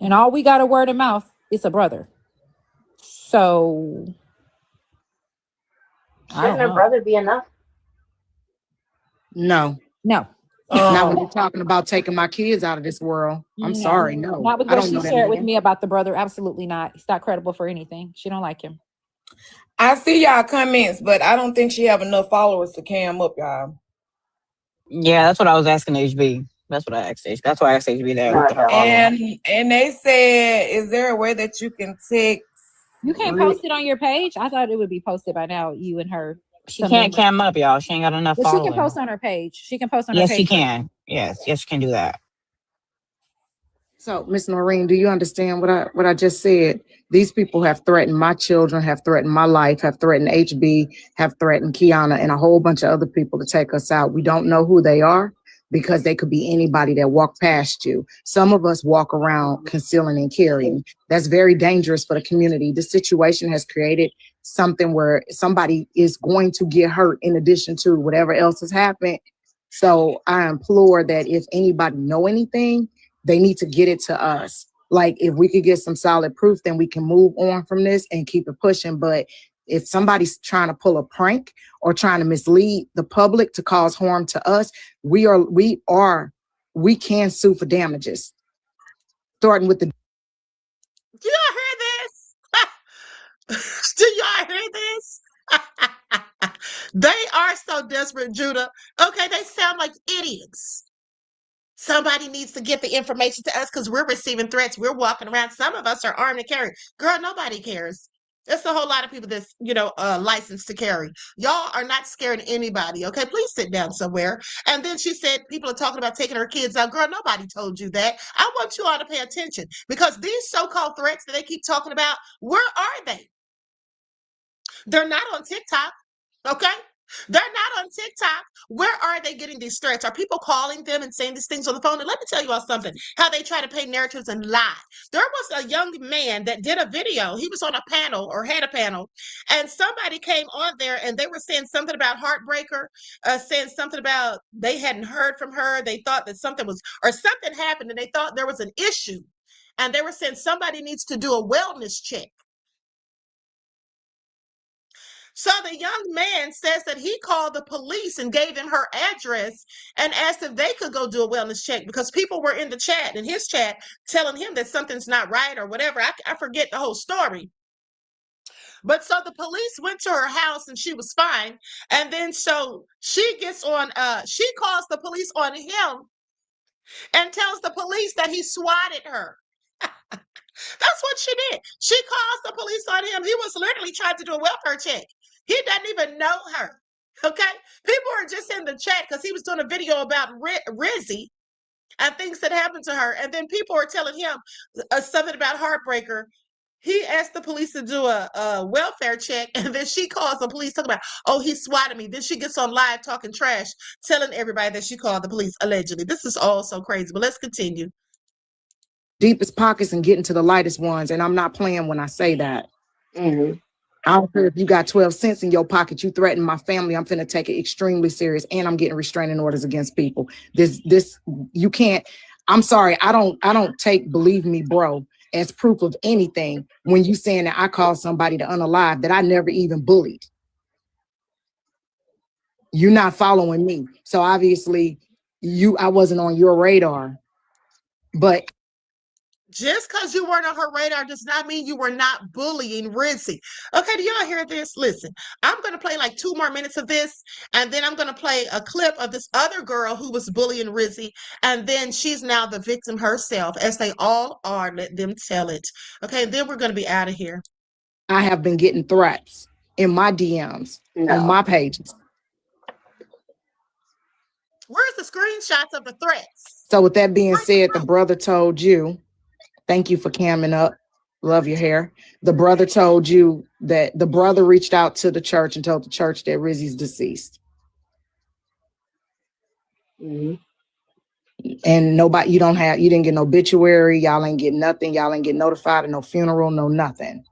And all we got a word of mouth is a brother. So shouldn't her brother be enough? No. Not when you're talking about taking my kids out of this world. I'm sorry. No. Not with what she shared with me about the brother. Absolutely not. He's not credible for anything. She don't like him. I see y'all comments, but I don't think she have enough followers to cam up, y'all. Yeah, that's what I was asking HB. That's what I asked HB. That's why I asked HB that. And they said, is there a way that you can text? You can't post it on your page? I thought it would be posted by now, you and her. She can't cam up, y'all. She ain't got enough followers. She can post on her page. She can post on her Yes, page. she can. Yes, she can do that. So, Miss Noreen, do you understand what I just said? These people have threatened my children, have threatened my life, have threatened HB, have threatened Kiana, and a whole bunch of other people to take us out. We don't know who they are. because they could be anybody that walk past you. Some of us walk around concealing and carrying. That's very dangerous for the community. The situation has created something where somebody is going to get hurt in addition to whatever else has happened. So I implore that if anybody know anything, they need to get it to us. Like, if we could get some solid proof, then we can move on from this and keep it pushing. But if somebody's trying to pull a prank or trying to mislead the public to cause harm to us, we can sue for damages. Starting with the. Do y'all hear this? Do y'all hear this? They are so desperate, Judah. Okay, they sound like idiots. Somebody needs to get the information to us because we're receiving threats. We're walking around. Some of us are armed and carry. Girl, nobody cares. There's a whole lot of people that's, licensed to carry. Y'all are not scaring anybody, okay? Please sit down somewhere. And then she said people are talking about taking her kids out. Girl, nobody told you that. I want you all to pay attention because these so-called threats that they keep talking about, where are they? They're not on TikTok, okay? They're not on TikTok. Where are they getting these threats? Are people calling them and saying these things on the phone? And let me tell you all something, how they try to paint narratives and lie. There was a young man that did a video. He was on a panel or had a panel, and somebody came on there and they were saying something about Heartbreaker, saying something about they hadn't heard from her. They thought that something happened and they thought there was an issue. And they were saying somebody needs to do a wellness check. So the young man says that he called the police and gave them her address and asked if they could go do a wellness check because people were in the chat, in his chat, telling him that something's not right or whatever. I forget the whole story. But so the police went to her house and she was fine. And then so she gets on, she calls the police on him and tells the police that he swatted her. That's what she did. She calls the police on him. He was literally trying to do a welfare check. He doesn't even know her. Okay? People are just in the chat because he was doing a video about Rizi and things that happened to her. And then people are telling him something about Heartbreaker. He asked the police to do a welfare check, and then she calls the police talking about, oh, he swatted me. Then she gets on live talking trash, telling everybody that she called the police, allegedly. This is all so crazy, but let's continue. Deepest pockets and getting to the lightest ones. And I'm not playing when I say that. Mm-hmm. I don't care if you got 12 cents in your pocket, you threaten my family, I'm finna take it extremely serious, and I'm getting restraining orders against people. This you can't. I'm sorry, I don't take believe me, bro, as proof of anything when you saying that I called somebody to unalive that I never even bullied. You're not following me. So obviously I wasn't on your radar. But just because you weren't on her radar does not mean you were not bullying Rizi. Okay, do y'all hear this? Listen, I'm going to play like 2 more minutes of this, and then I'm going to play a clip of this other girl who was bullying Rizi, and then she's now the victim herself, as they all are. Let them tell it. Okay, then we're going to be out of here. I have been getting threats in my DMs, on my pages. Where's the screenshots of the threats? So with that being said, the brother told you, thank you for camming up. Love your hair. The brother told you that the brother reached out to the church and told the church that Rizi's deceased. Mm-hmm. And nobody, you didn't get no obituary. Y'all ain't get nothing. Y'all ain't get notified of no funeral, no nothing.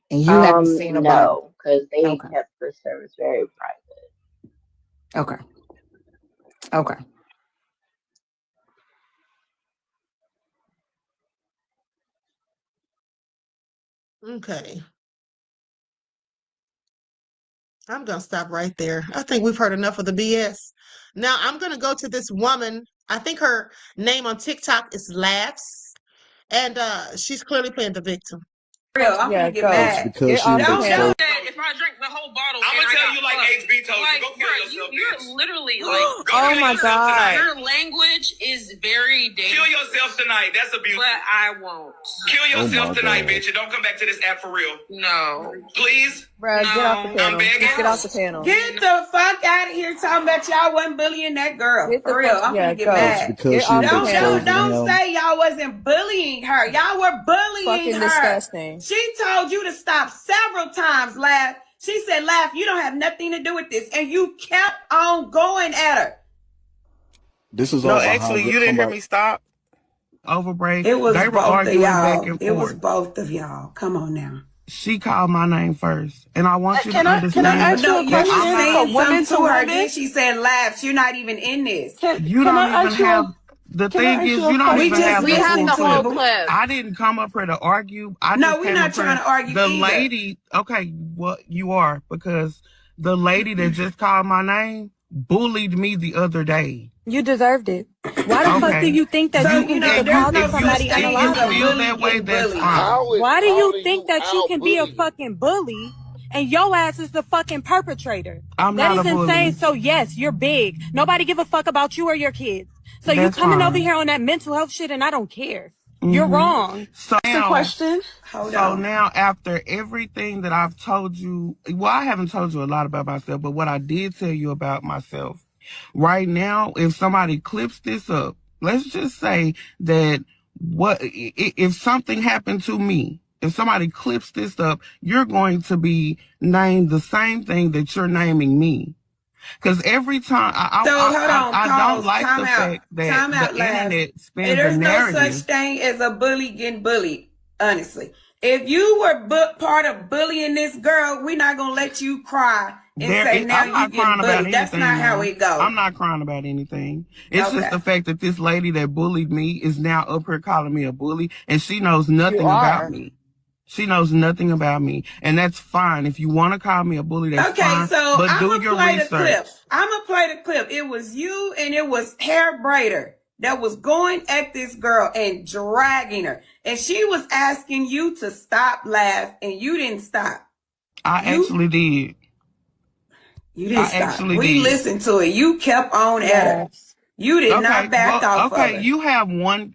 And you haven't seen about no, because they kept the service very private. Okay. Okay. I'm going to stop right there. I think we've heard enough of the BS. Now I'm going to go to this woman. I think her name on TikTok is Laughs. And she's clearly playing the victim. Real, I'm gonna get mad. Because If I drink the whole bottle, I'm gonna tell you like HB told you, go kill yourself. You're literally like, oh my God, your language is very dangerous. Kill yourself tonight. That's abuse. But I won't. Kill yourself tonight, bitch, and don't come back to this app for real. No, please. Bruh, get off the panel. I'm begging. Just get off the panel. Get the fuck out of here talking about y'all wasn't bullying that girl. For real, I'm gonna get mad. Don't say y'all wasn't bullying her. Y'all were bullying fucking her. Disgusting. She told you to stop several times, Laugh. She said, Laugh, you don't have nothing to do with this. And you kept on going at her. This is No, all actually, you didn't hear me stop. Over break. It was They were both of arguing back y'all. and It was forth. both of y'all. Come on now. She called my name first, and I want you to Can I understand. ask you a question? I'm not- You saying something to her, then she said, Laughs, you're not even in this. You don't even have. The thing is, you don't even have we have the whole clip. I didn't come up here to argue. We're not trying to argue The either. lady, okay, well, you are, because the lady that just called my name bullied me the other day. You deserved it. Why the fuck do you think that you can be called somebody unalive? Why do you think that you can be a fucking bully and your ass is the fucking perpetrator? I'm that not is a bully. insane. So yes, you're big. Nobody give a fuck about you or your kids. So you That's coming fine. over here on that mental health shit and I don't care. You're wrong. So now, question. Now after everything that I've told you, well, I haven't told you a lot about myself, but what I did tell you about myself, right now, if somebody clips this up, let's just say that if something happened to me, if somebody clips this up, you're going to be named the same thing that you're naming me. Because every time I don't like the fact that the internet spins the There's narrative. no such thing as a bully getting bullied, honestly. If you were part of bullying this girl, we're not going to let you cry and say, now you get bullied. That's not how it goes. I'm not crying about anything. It's Okay. just the fact that this lady that bullied me is now up here calling me a bully, and she knows nothing about me. She knows nothing about me, and that's fine. If you want to call me a bully, that's fine. So But I'm do gonna your play research. the clip. I'm gonna play the clip. It was you and it was Hair Braider that was going at this girl and dragging her, and she was asking you to stop, Laugh, and you didn't stop. I actually did. You didn't stop. We listened to it. You kept on at her. You did not back off of her. You have one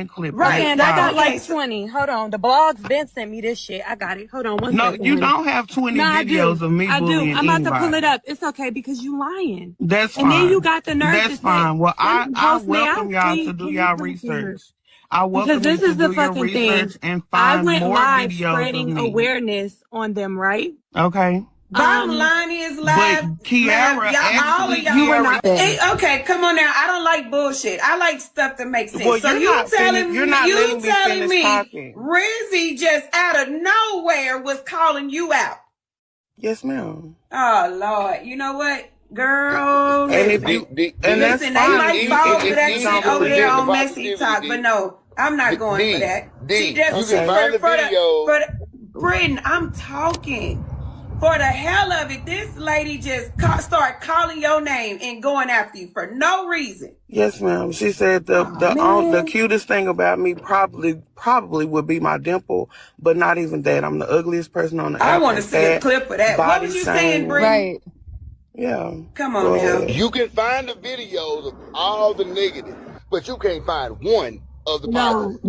clip. Right, and I got like 20. Hold on. The blog's been sent me this shit. I got it. Hold on one second. No, you don't have 20 videos of me bullying I'm about to pull anybody. it up. It's okay because you lying. That's fine. And then you got the nerve to That's say, fine. Well, I post me welcome out. y'all Can to do you y'all put it in here? research. I welcome Because this you to is the do your fucking thing. research and I find went more live videos spreading of me. awareness on them, right? Okay. Bottom line is, Laugh, Kiara, all of y'all you were not. not. Okay, come on now. I don't like bullshit. I like stuff that makes sense. Well, so you're you not telling you're not letting you telling me talking. Rizi just out of nowhere was calling you out. Yes, ma'am. Oh Lord, you know what, girl? And Listen, and that's listen, fine. they like balls for that If shit over there on Messy Talk, but no, I'm not going for that. See, just you can find the video. Brittany, I'm talking. For the hell of it, this lady just started calling your name and going after you for no reason. Yes, ma'am. She said the cutest thing about me probably would be my dimple, but not even that. I'm the ugliest person on the app. I want to see a clip of that. What was you saying, Brittany? Right. Yeah. Come on now. You can find the videos of all the negative, but you can't find one of the positive.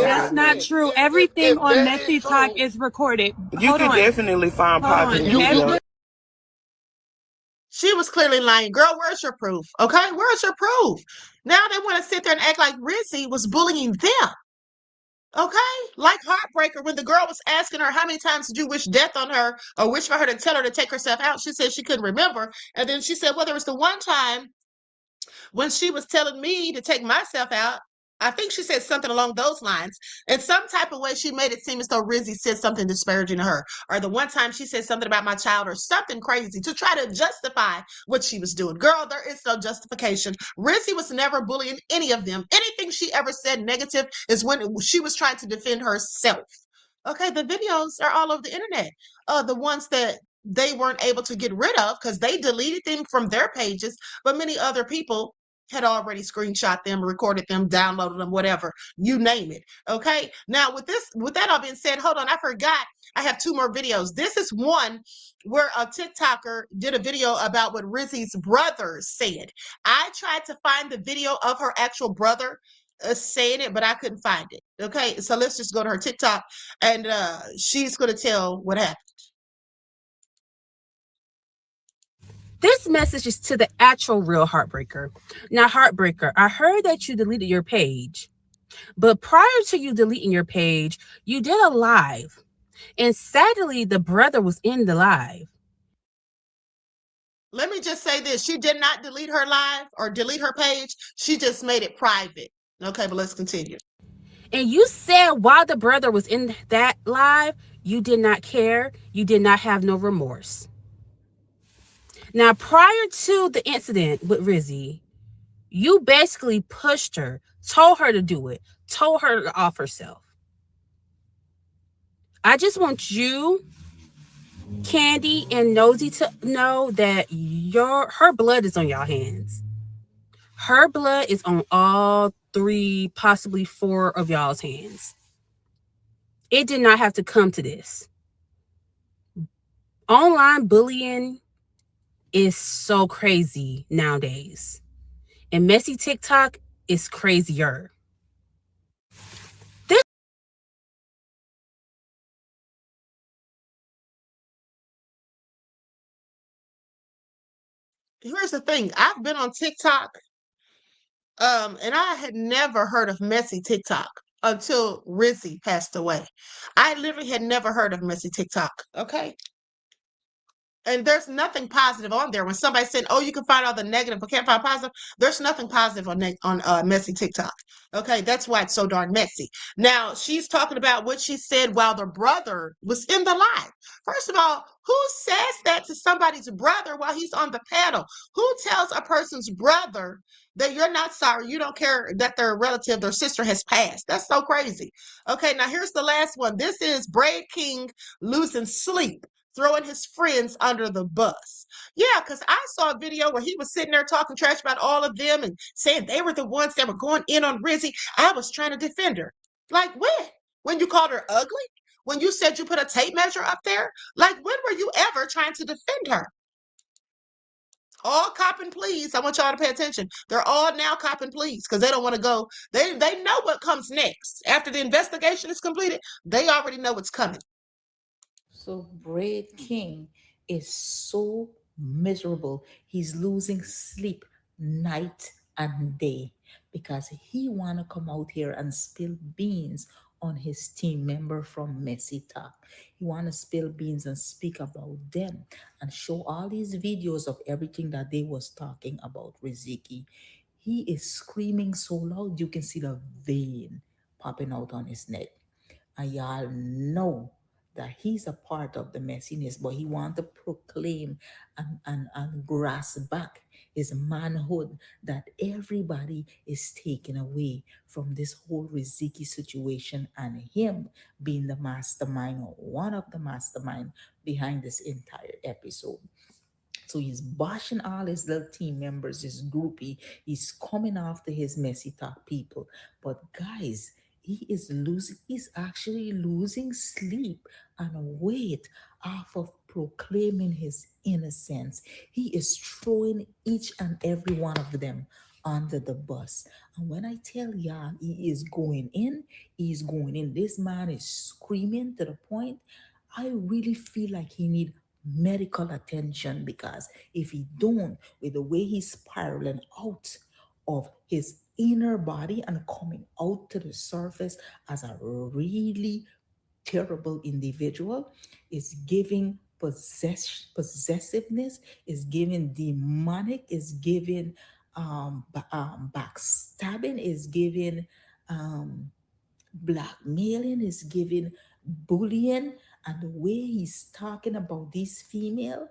That's not true. Everything on Messy Talk is recorded. You can definitely find positive videos. She was clearly lying. Girl, where's your proof? Okay, where's your proof? Now they want to sit there and act like Rizi was bullying them. Okay, like Heartbreaker, when the girl was asking her how many times did you wish death on her or wish for her to tell her to take herself out, she said she couldn't remember. And then she said, well, there was the one time when she was telling me to take myself out. I think she said something along those lines. In some type of way, she made it seem as though Rizi said something disparaging to her. Or the one time she said something about my child or something crazy to try to justify what she was doing. Girl, there is no justification. Rizi was never bullying any of them. Anything she ever said negative is when she was trying to defend herself. Okay, the videos are all over the internet. The ones that they weren't able to get rid of because they deleted them from their pages, but many other people had already screenshot them, recorded them, downloaded them, whatever, you name it. Okay. Now with that all being said, hold on, I forgot. I have 2 more videos. This is one where a TikToker did a video about what Rizi's brother said. I tried to find the video of her actual brother saying it, but I couldn't find it. Okay. So let's just go to her TikTok and she's going to tell what happened. This message is to the actual real Heartbreaker. Now, Heartbreaker, I heard that you deleted your page, but prior to you deleting your page, you did a live. And sadly, the brother was in the live. Let me just say this. She did not delete her live or delete her page. She just made it private. Okay, but let's continue. And you said while the brother was in that live, you did not care. You did not have no remorse. Now, prior to the incident with Rizi, you basically pushed her, told her to do it, told her to off herself. I just want you, Candy and Nosy, to know that her blood is on y'all hands. Her blood is on all 3, possibly 4 of y'all's hands. It did not have to come to this. Online bullying is so crazy nowadays. And messy TikTok is crazier. Here's the thing. I've been on TikTok, and I had never heard of messy TikTok until Rizi passed away. I literally had never heard of messy TikTok. Okay. And there's nothing positive on there. When somebody said, "Oh, you can find all the negative, but can't find positive," there's nothing positive on messy TikTok. Okay, that's why it's so darn messy. Now she's talking about what she said while the brother was in the live. First of all, who says that to somebody's brother while he's on the panel? Who tells a person's brother that you're not sorry, you don't care that their relative, their sister has passed? That's so crazy. Okay, now here's the last one. This is Brave King losing sleep, throwing his friends under the bus. Yeah, because I saw a video where he was sitting there talking trash about all of them and saying they were the ones that were going in on Rizi. I was trying to defend her. Like when? When you called her ugly? When you said you put a tape measure up there? Like when were you ever trying to defend her? All cop and pleas. I want y'all to pay attention. They're all now cop and pleas because they don't want to go. They know what comes next. After the investigation is completed, they already know what's coming. So Brave King is so miserable. He's losing sleep night and day because he want to come out here and spill beans on his team member from Messy Talk. He want to spill beans and speak about them and show all these videos of everything that they was talking about Riziki. He is screaming so loud you can see the vein popping out on his neck. And y'all know that he's a part of the messiness, but he wants to proclaim and grasp back his manhood that everybody is taken away from this whole Riziki situation and him being the mastermind or one of the mastermind behind this entire episode. So he's bashing all his little team members, his groupie. He's coming after his messy talk people. But guys, he's actually losing sleep and weight off of proclaiming his innocence. He is throwing each and every one of them under the bus. And when I tell y'all he is going in, he's going in. This man is screaming to the point I really feel like he need medical attention, because if he don't, with the way he's spiraling out of his inner body and coming out to the surface as a really terrible individual, is giving possessiveness, is giving demonic, is giving backstabbing, is giving blackmailing, is giving bullying. And the way he's talking about this female,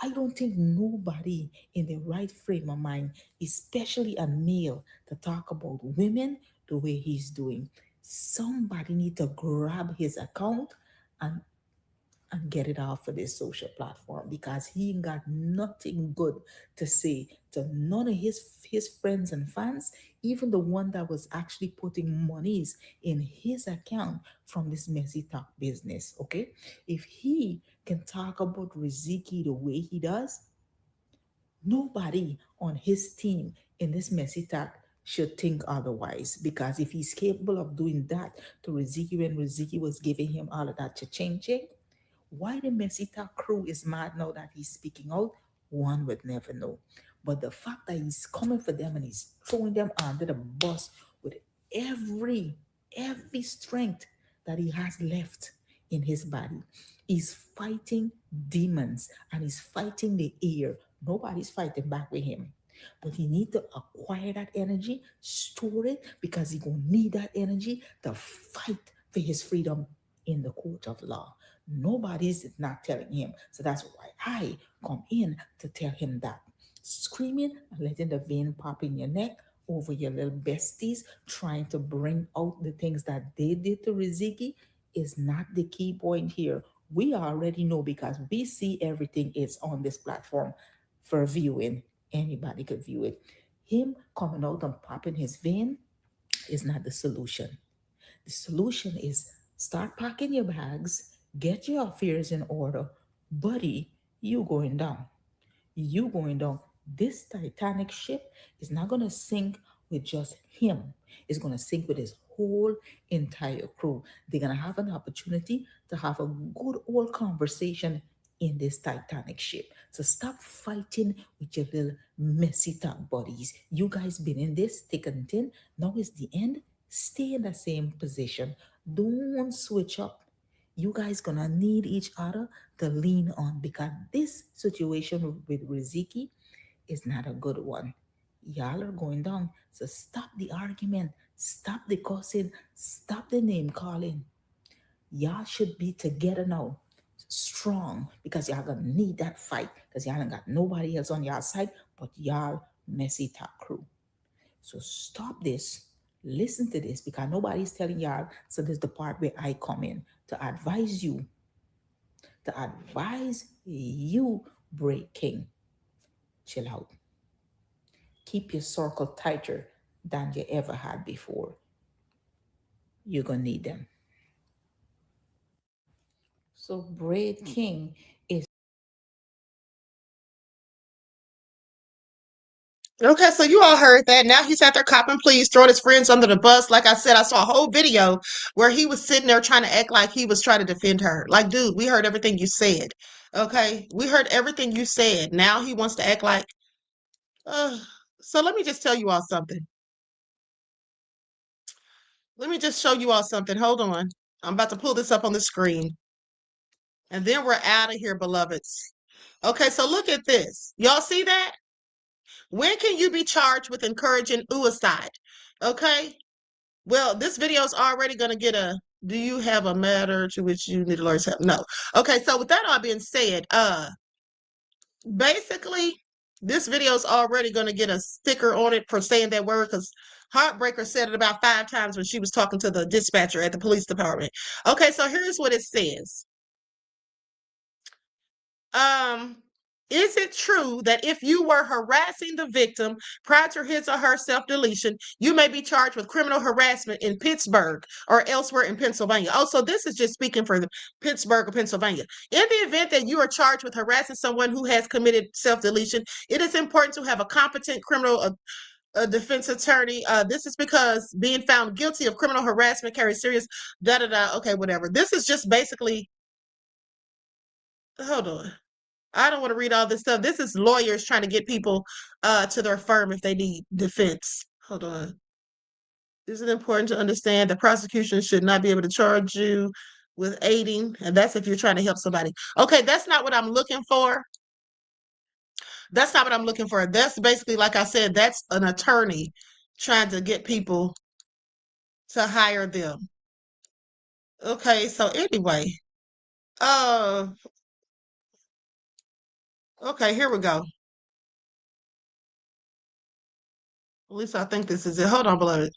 I don't think nobody in the right frame of mind, especially a male, to talk about women the way he's doing. Somebody need to grab his account and get it off of this social platform, because he ain't got nothing good to say to none of his friends and fans, even the one that was actually putting monies in his account from this messy talk business. Okay, if he can talk about Riziki the way he does, nobody on his team in this messy talk should think otherwise, because if he's capable of doing that to Riziki when Riziki was giving him all of that cha-ching, why the Messy Talk crew is mad now that he's speaking out, one would never know. But the fact that he's coming for them and he's throwing them under the bus with every strength that he has left in his body. He's fighting demons and he's fighting the air. Nobody's fighting back with him. But he need to acquire that energy, store it, because he gonna need that energy to fight for his freedom in the court of law. Nobody's not telling him. So that's why I come in to tell him that. Screaming and letting the vein pop in your neck over your little besties, trying to bring out the things that they did to Riziki is not the key point here. We already know because we see everything is on this platform for viewing. Anybody could view it. Him coming out and popping his vein is not the solution. The solution is start packing your bags, get your affairs in order. Buddy, you going down. You going down. This Titanic ship is not going to sink with just him. It's going to sink with his whole entire crew. They're going to have an opportunity to have a good old conversation in this Titanic ship. So stop fighting with your little messy talk buddies. You guys been in this thick and thin. Now is the end. Stay in the same position. Don't switch up. You guys gonna need each other to lean on because this situation with Riziki is not a good one. Y'all are going down. So stop the argument. Stop the cussing. Stop the name calling. Y'all should be together now. Strong, because y'all gonna need that fight because y'all ain't got nobody else on y'all side but y'all messy talk crew. So stop this. Listen to this because nobody's telling y'all. So this is the part where I come in to advise you. Break King. Chill out. Keep your circle tighter than you ever had before. You're gonna need them. So Braid King is Okay, so you all heard that. Now he's out there copping, please, throwing his friends under the bus. Like I said, I saw a whole video where he was sitting there trying to act like he was trying to defend her. Like, dude, we heard everything you said. Okay, we heard everything you said. Now he wants to act like, so let me just tell you all something. Let me just show you all something. Hold on. I'm about to pull this up on the screen. And then we're out of here, beloveds. Okay, so look at this. Y'all see that? When can you be charged with encouraging suicide? Okay. Well, this video is already going to get a, do you have a matter to which you need a lawyer's help? No. Okay. So with that all being said, basically this video is already going to get a sticker on it for saying that word because Heartbreaker said it about 5 times when she was talking to the dispatcher at the police department. Okay. So here's what it says. Is it true that if you were harassing the victim prior to his or her self-deletion, you may be charged with criminal harassment in Pittsburgh or elsewhere in Pennsylvania? Oh, so this is just speaking for Pittsburgh or Pennsylvania. In the event that you are charged with harassing someone who has committed self-deletion, it is important to have a competent criminal defense attorney. This is because being found guilty of criminal harassment carries serious da-da-da. Okay, whatever. This is just basically, hold on. I don't want to read all this stuff. This is lawyers trying to get people to their firm if they need defense. Hold on. Is it important to understand that prosecution should not be able to charge you with aiding? And that's if you're trying to help somebody. Okay, that's not what I'm looking for. That's not what I'm looking for. That's basically, like I said, that's an attorney trying to get people to hire them. Okay, so anyway. Okay, here we go. At least I think this is it. Hold on, beloved.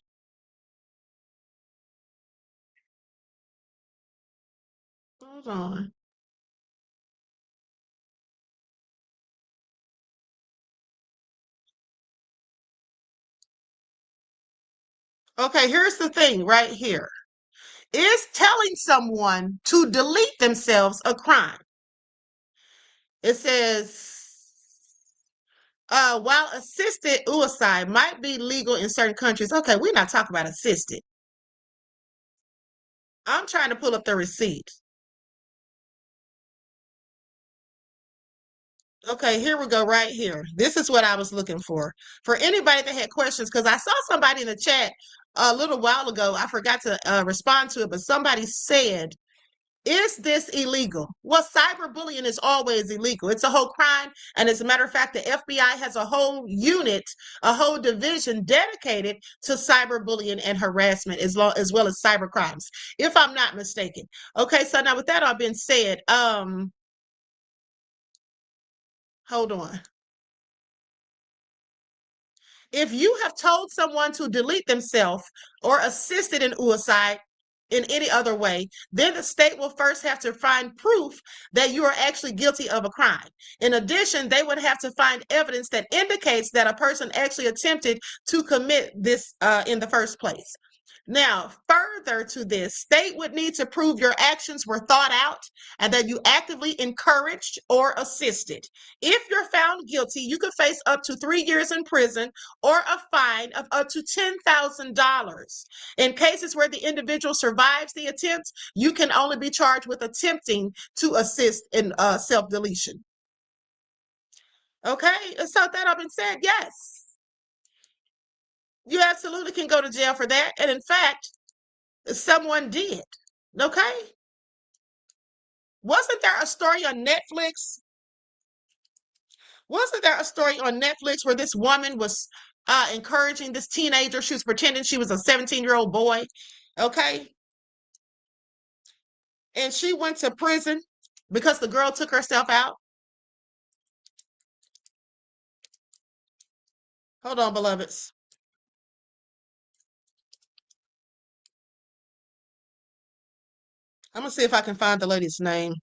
Hold on. Okay, here's the thing right here. Is telling someone to delete themselves a crime? It says, while assisted suicide might be legal in certain countries. Okay, we're not talking about assisted. I'm trying to pull up the receipt. Okay, here we go right here. This is what I was looking for. For anybody that had questions, because I saw somebody in the chat a little while ago. I forgot to respond to it, but somebody said Is this illegal? Well, cyberbullying is always illegal. It's a whole crime. And as a matter of fact, the FBI has a whole unit, a whole division dedicated to cyberbullying and harassment as well as cyber crimes, if I'm not mistaken. Okay, so now with that all being said, hold on. If you have told someone to delete themselves or assisted in suicide in any other way, then the state will first have to find proof that you are actually guilty of a crime. In addition, they would have to find evidence that indicates that a person actually attempted to commit this in the first place. Now, further to this, state would need to prove your actions were thought out and that you actively encouraged or assisted. If you're found guilty, you could face up to 3 years in prison or a fine of up to $10,000. In cases where the individual survives the attempt, you can only be charged with attempting to assist in self-deletion. Okay, so that I've been said, yes, you absolutely can go to jail for that. And in fact, someone did. Okay. Wasn't there a story on Netflix? Wasn't there a story on Netflix where this woman was encouraging this teenager? She was pretending she was a 17-year-old boy. Okay. And she went to prison because the girl took herself out. Hold on, beloveds. I'm going to see if I can find the lady's name.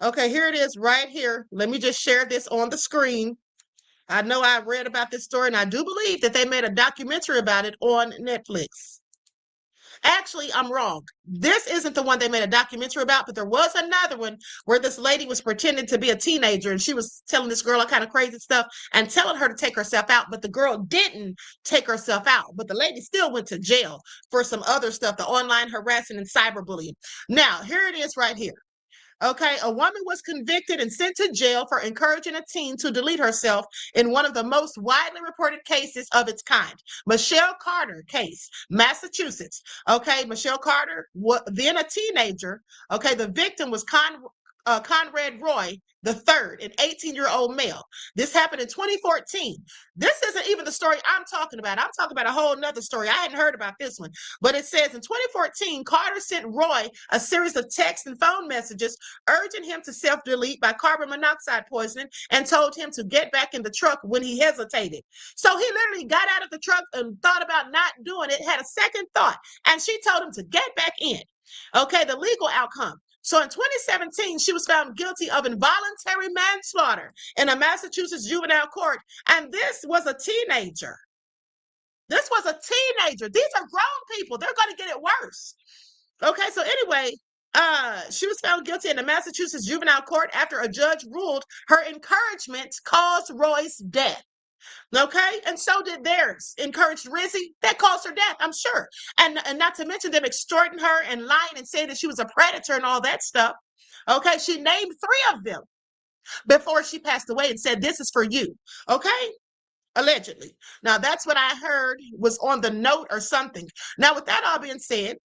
Okay, here it is right here. Let me just share this on the screen. I know I read about this story, and I do believe that they made a documentary about it on Netflix. Actually, I'm wrong. This isn't the one they made a documentary about, but there was another one where this lady was pretending to be a teenager, and she was telling this girl all kind of crazy stuff and telling her to take herself out, but the girl didn't take herself out. But the lady still went to jail for some other stuff, the online harassing and cyberbullying. Now, here it is right here. Okay, a woman was convicted and sent to jail for encouraging a teen to delete herself in one of the most widely reported cases of its kind. Michelle Carter case, Massachusetts. Okay, Michelle Carter, then a teenager. Okay, the victim was Conrad Roy III, an 18-year-old male. This happened in 2014. This isn't even the story I'm talking about. I'm talking about a whole nother story. I hadn't heard about this one. But it says in 2014, Carter sent Roy a series of text and phone messages urging him to self-delete by carbon monoxide poisoning and told him to get back in the truck when he hesitated. So he literally got out of the truck and thought about not doing it, had a second thought, and she told him to get back in. Okay, the legal outcome. So in 2017, she was found guilty of involuntary manslaughter in a Massachusetts juvenile court. And this was a teenager. This was a teenager. These are grown people. They're going to get it worse. Okay, so anyway, she was found guilty in the Massachusetts juvenile court after a judge ruled her encouragement caused Roy's death. Okay, and so did theirs. Encouraged Rizi, that caused her death, I'm sure. And not to mention them extorting her and lying and saying that she was a predator and all that stuff. Okay, she named 3 of them before she passed away and said, this is for you. Okay, allegedly. Now, that's what I heard was on the note or something. Now, with that all being said,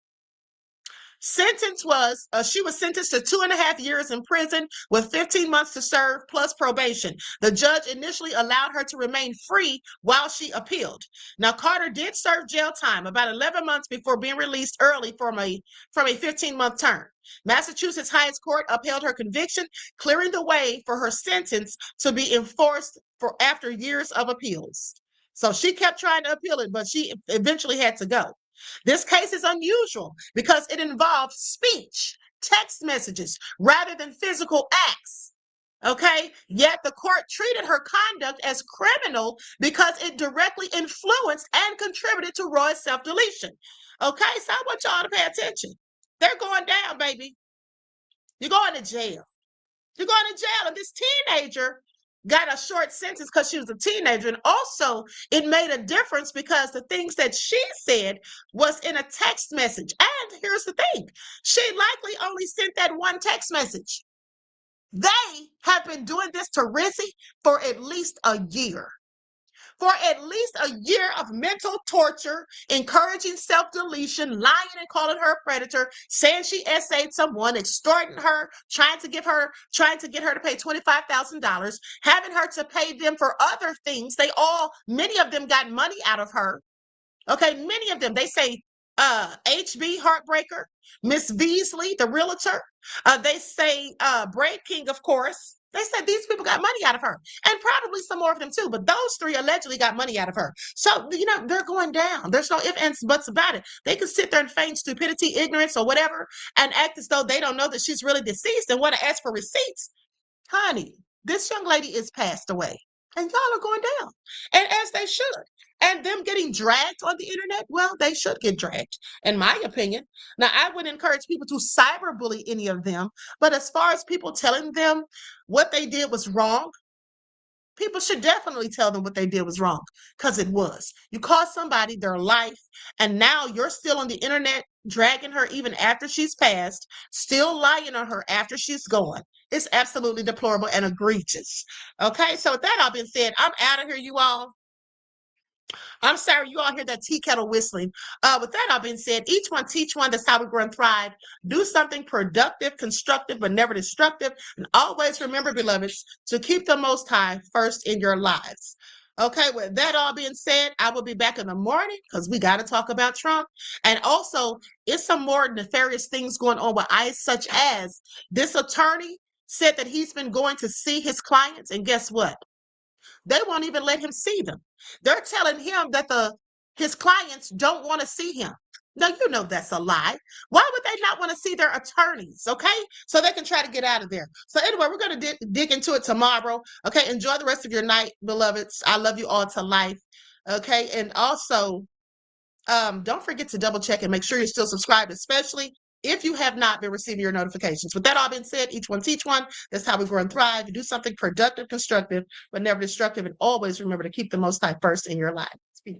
sentence was, she was sentenced to 2.5 years in prison with 15 months to serve plus probation. The judge initially allowed her to remain free while she appealed. Now, Carter did serve jail time about 11 months before being released early from a 15-month term. Massachusetts highest court upheld her conviction, clearing the way for her sentence to be enforced for after years of appeals. So she kept trying to appeal it, but she eventually had to go. This case is unusual because it involves speech, text messages, rather than physical acts. Okay, yet the court treated her conduct as criminal because it directly influenced and contributed to Roy's self-deletion. Okay, so I want y'all to pay attention. They're going down, baby. You're going to jail. You're going to jail. And this teenager got a short sentence because she was a teenager. And also, it made a difference because the things that she said was in a text message. And here's the thing. She likely only sent that one text message. They have been doing this to Rizi for at least a year. for at least a year of mental torture, encouraging self-deletion, lying and calling her a predator, saying she essayed someone, extorting her, trying to get her to pay $25,000, having her to pay them for other things. Many of them got money out of her. Okay, many of them. They say HB Heartbreaker, Miss Beasley, the realtor. They say Braid King, of course. They said these people got money out of her, and probably some more of them too. But those three allegedly got money out of her. So, they're going down. There's no ifs, ands, buts about it. They can sit there and feign stupidity, ignorance, or whatever, and act as though they don't know that she's really deceased and want to ask for receipts. Honey, this young lady is passed away, and y'all are going down, and as they should. And them getting dragged on the internet, well, they should get dragged, in my opinion. Now, I would encourage people to cyberbully any of them, but as far as people telling them what they did was wrong, people should definitely tell them what they did was wrong, because it was. You cost somebody their life, and now you're still on the internet dragging her even after she's passed, still lying on her after she's gone. It's absolutely deplorable and egregious. Okay, so with that all being said, I'm out of here, you all. I'm sorry, you all hear that tea kettle whistling. With that all being said, each one teach one. That's how we grow and thrive. Do something productive, constructive, but never destructive. And always remember, beloveds, to keep the Most High first in your lives. Okay, with that all being said, I will be back in the morning because we got to talk about Trump. And also, it's some more nefarious things going on with ICE, such as this attorney said that he's been going to see his clients. And guess what? They won't even let him see them. They're telling him that his clients don't want to see him. Now, you know that's a lie. Why would they not want to see their attorneys, okay? So they can try to get out of there. So anyway, we're going to dig into it tomorrow, okay? Enjoy the rest of your night, beloveds. I love you all to life, okay? And also, don't forget to double check and make sure you're still subscribed, especially if you have not been receiving your notifications. With that all being said, each one teach one. That's how we grow and thrive. You do something productive, constructive, but never destructive. And always remember to keep the Most High first in your life. Speak.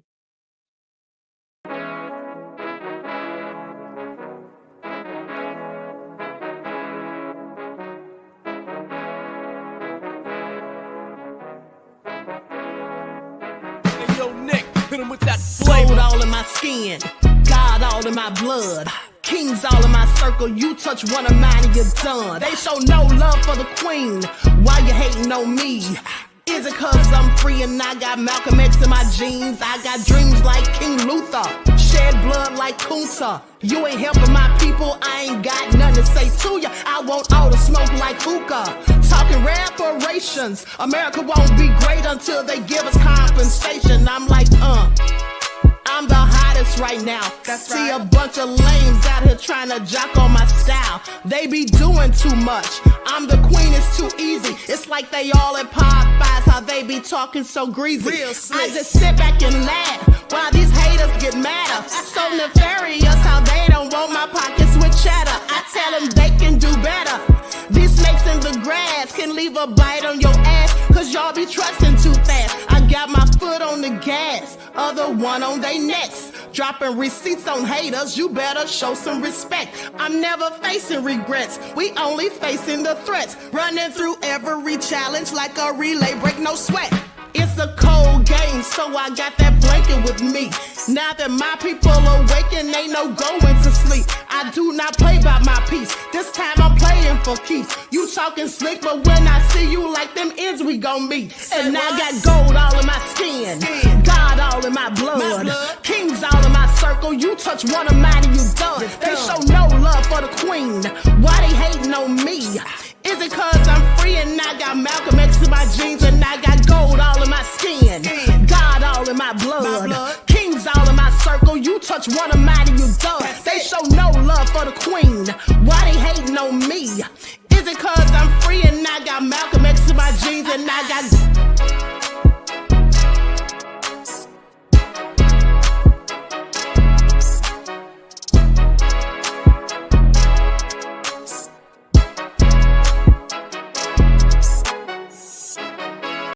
Hey, yo, Nick, hit him with that flavor. Gold all in my skin, God all in my blood. Kings all in my circle, you touch one of mine and you're done. They show no love for the queen, why you hating on me? Is it cause I'm free and I got Malcolm X in my jeans? I got dreams like King Luther, shed blood like Kunta. You ain't helping my people, I ain't got nothing to say to ya. I want all the smoke like hookah. Talking reparations, America won't be great until they give us compensation. I'm like, I'm the hottest right now. See a bunch of lames out here trying to jock on my style. They be doing too much. I'm the queen, it's too easy. It's like they all at Popeyes, how they be talking so greasy. I just sit back and laugh while these haters get madder. So nefarious how they don't want my pockets with cheddar. I tell them they can do better. These snakes in the grass can leave a bite on your ass, cause y'all be trusting too fast. I got my foot on the gas, other one on they necks. Dropping receipts on haters, you better show some respect. I'm never facing regrets, we only facing the threats. Running through every challenge like a relay, break no sweat. It's a cold game, so I got that blanket with me. Now that my people awaken, ain't no going to sleep. I do not play by my piece, this time I'm playing for keeps. You talking slick, but when I see you like them ends, we gon' meet. And I got gold all in my skin, God all in my blood. Kings all in my circle, you touch one of mine and you done. They show no love for the queen, why they hating on me? Is it cause I'm free and I got Malcolm X in my jeans and I got gold all in my skin, God all in my blood. Kings all in my circle, you touch one of mine and you done. They show no love for the queen, why they hating on me? Is it cause I'm free and I got Malcolm X in my jeans and I got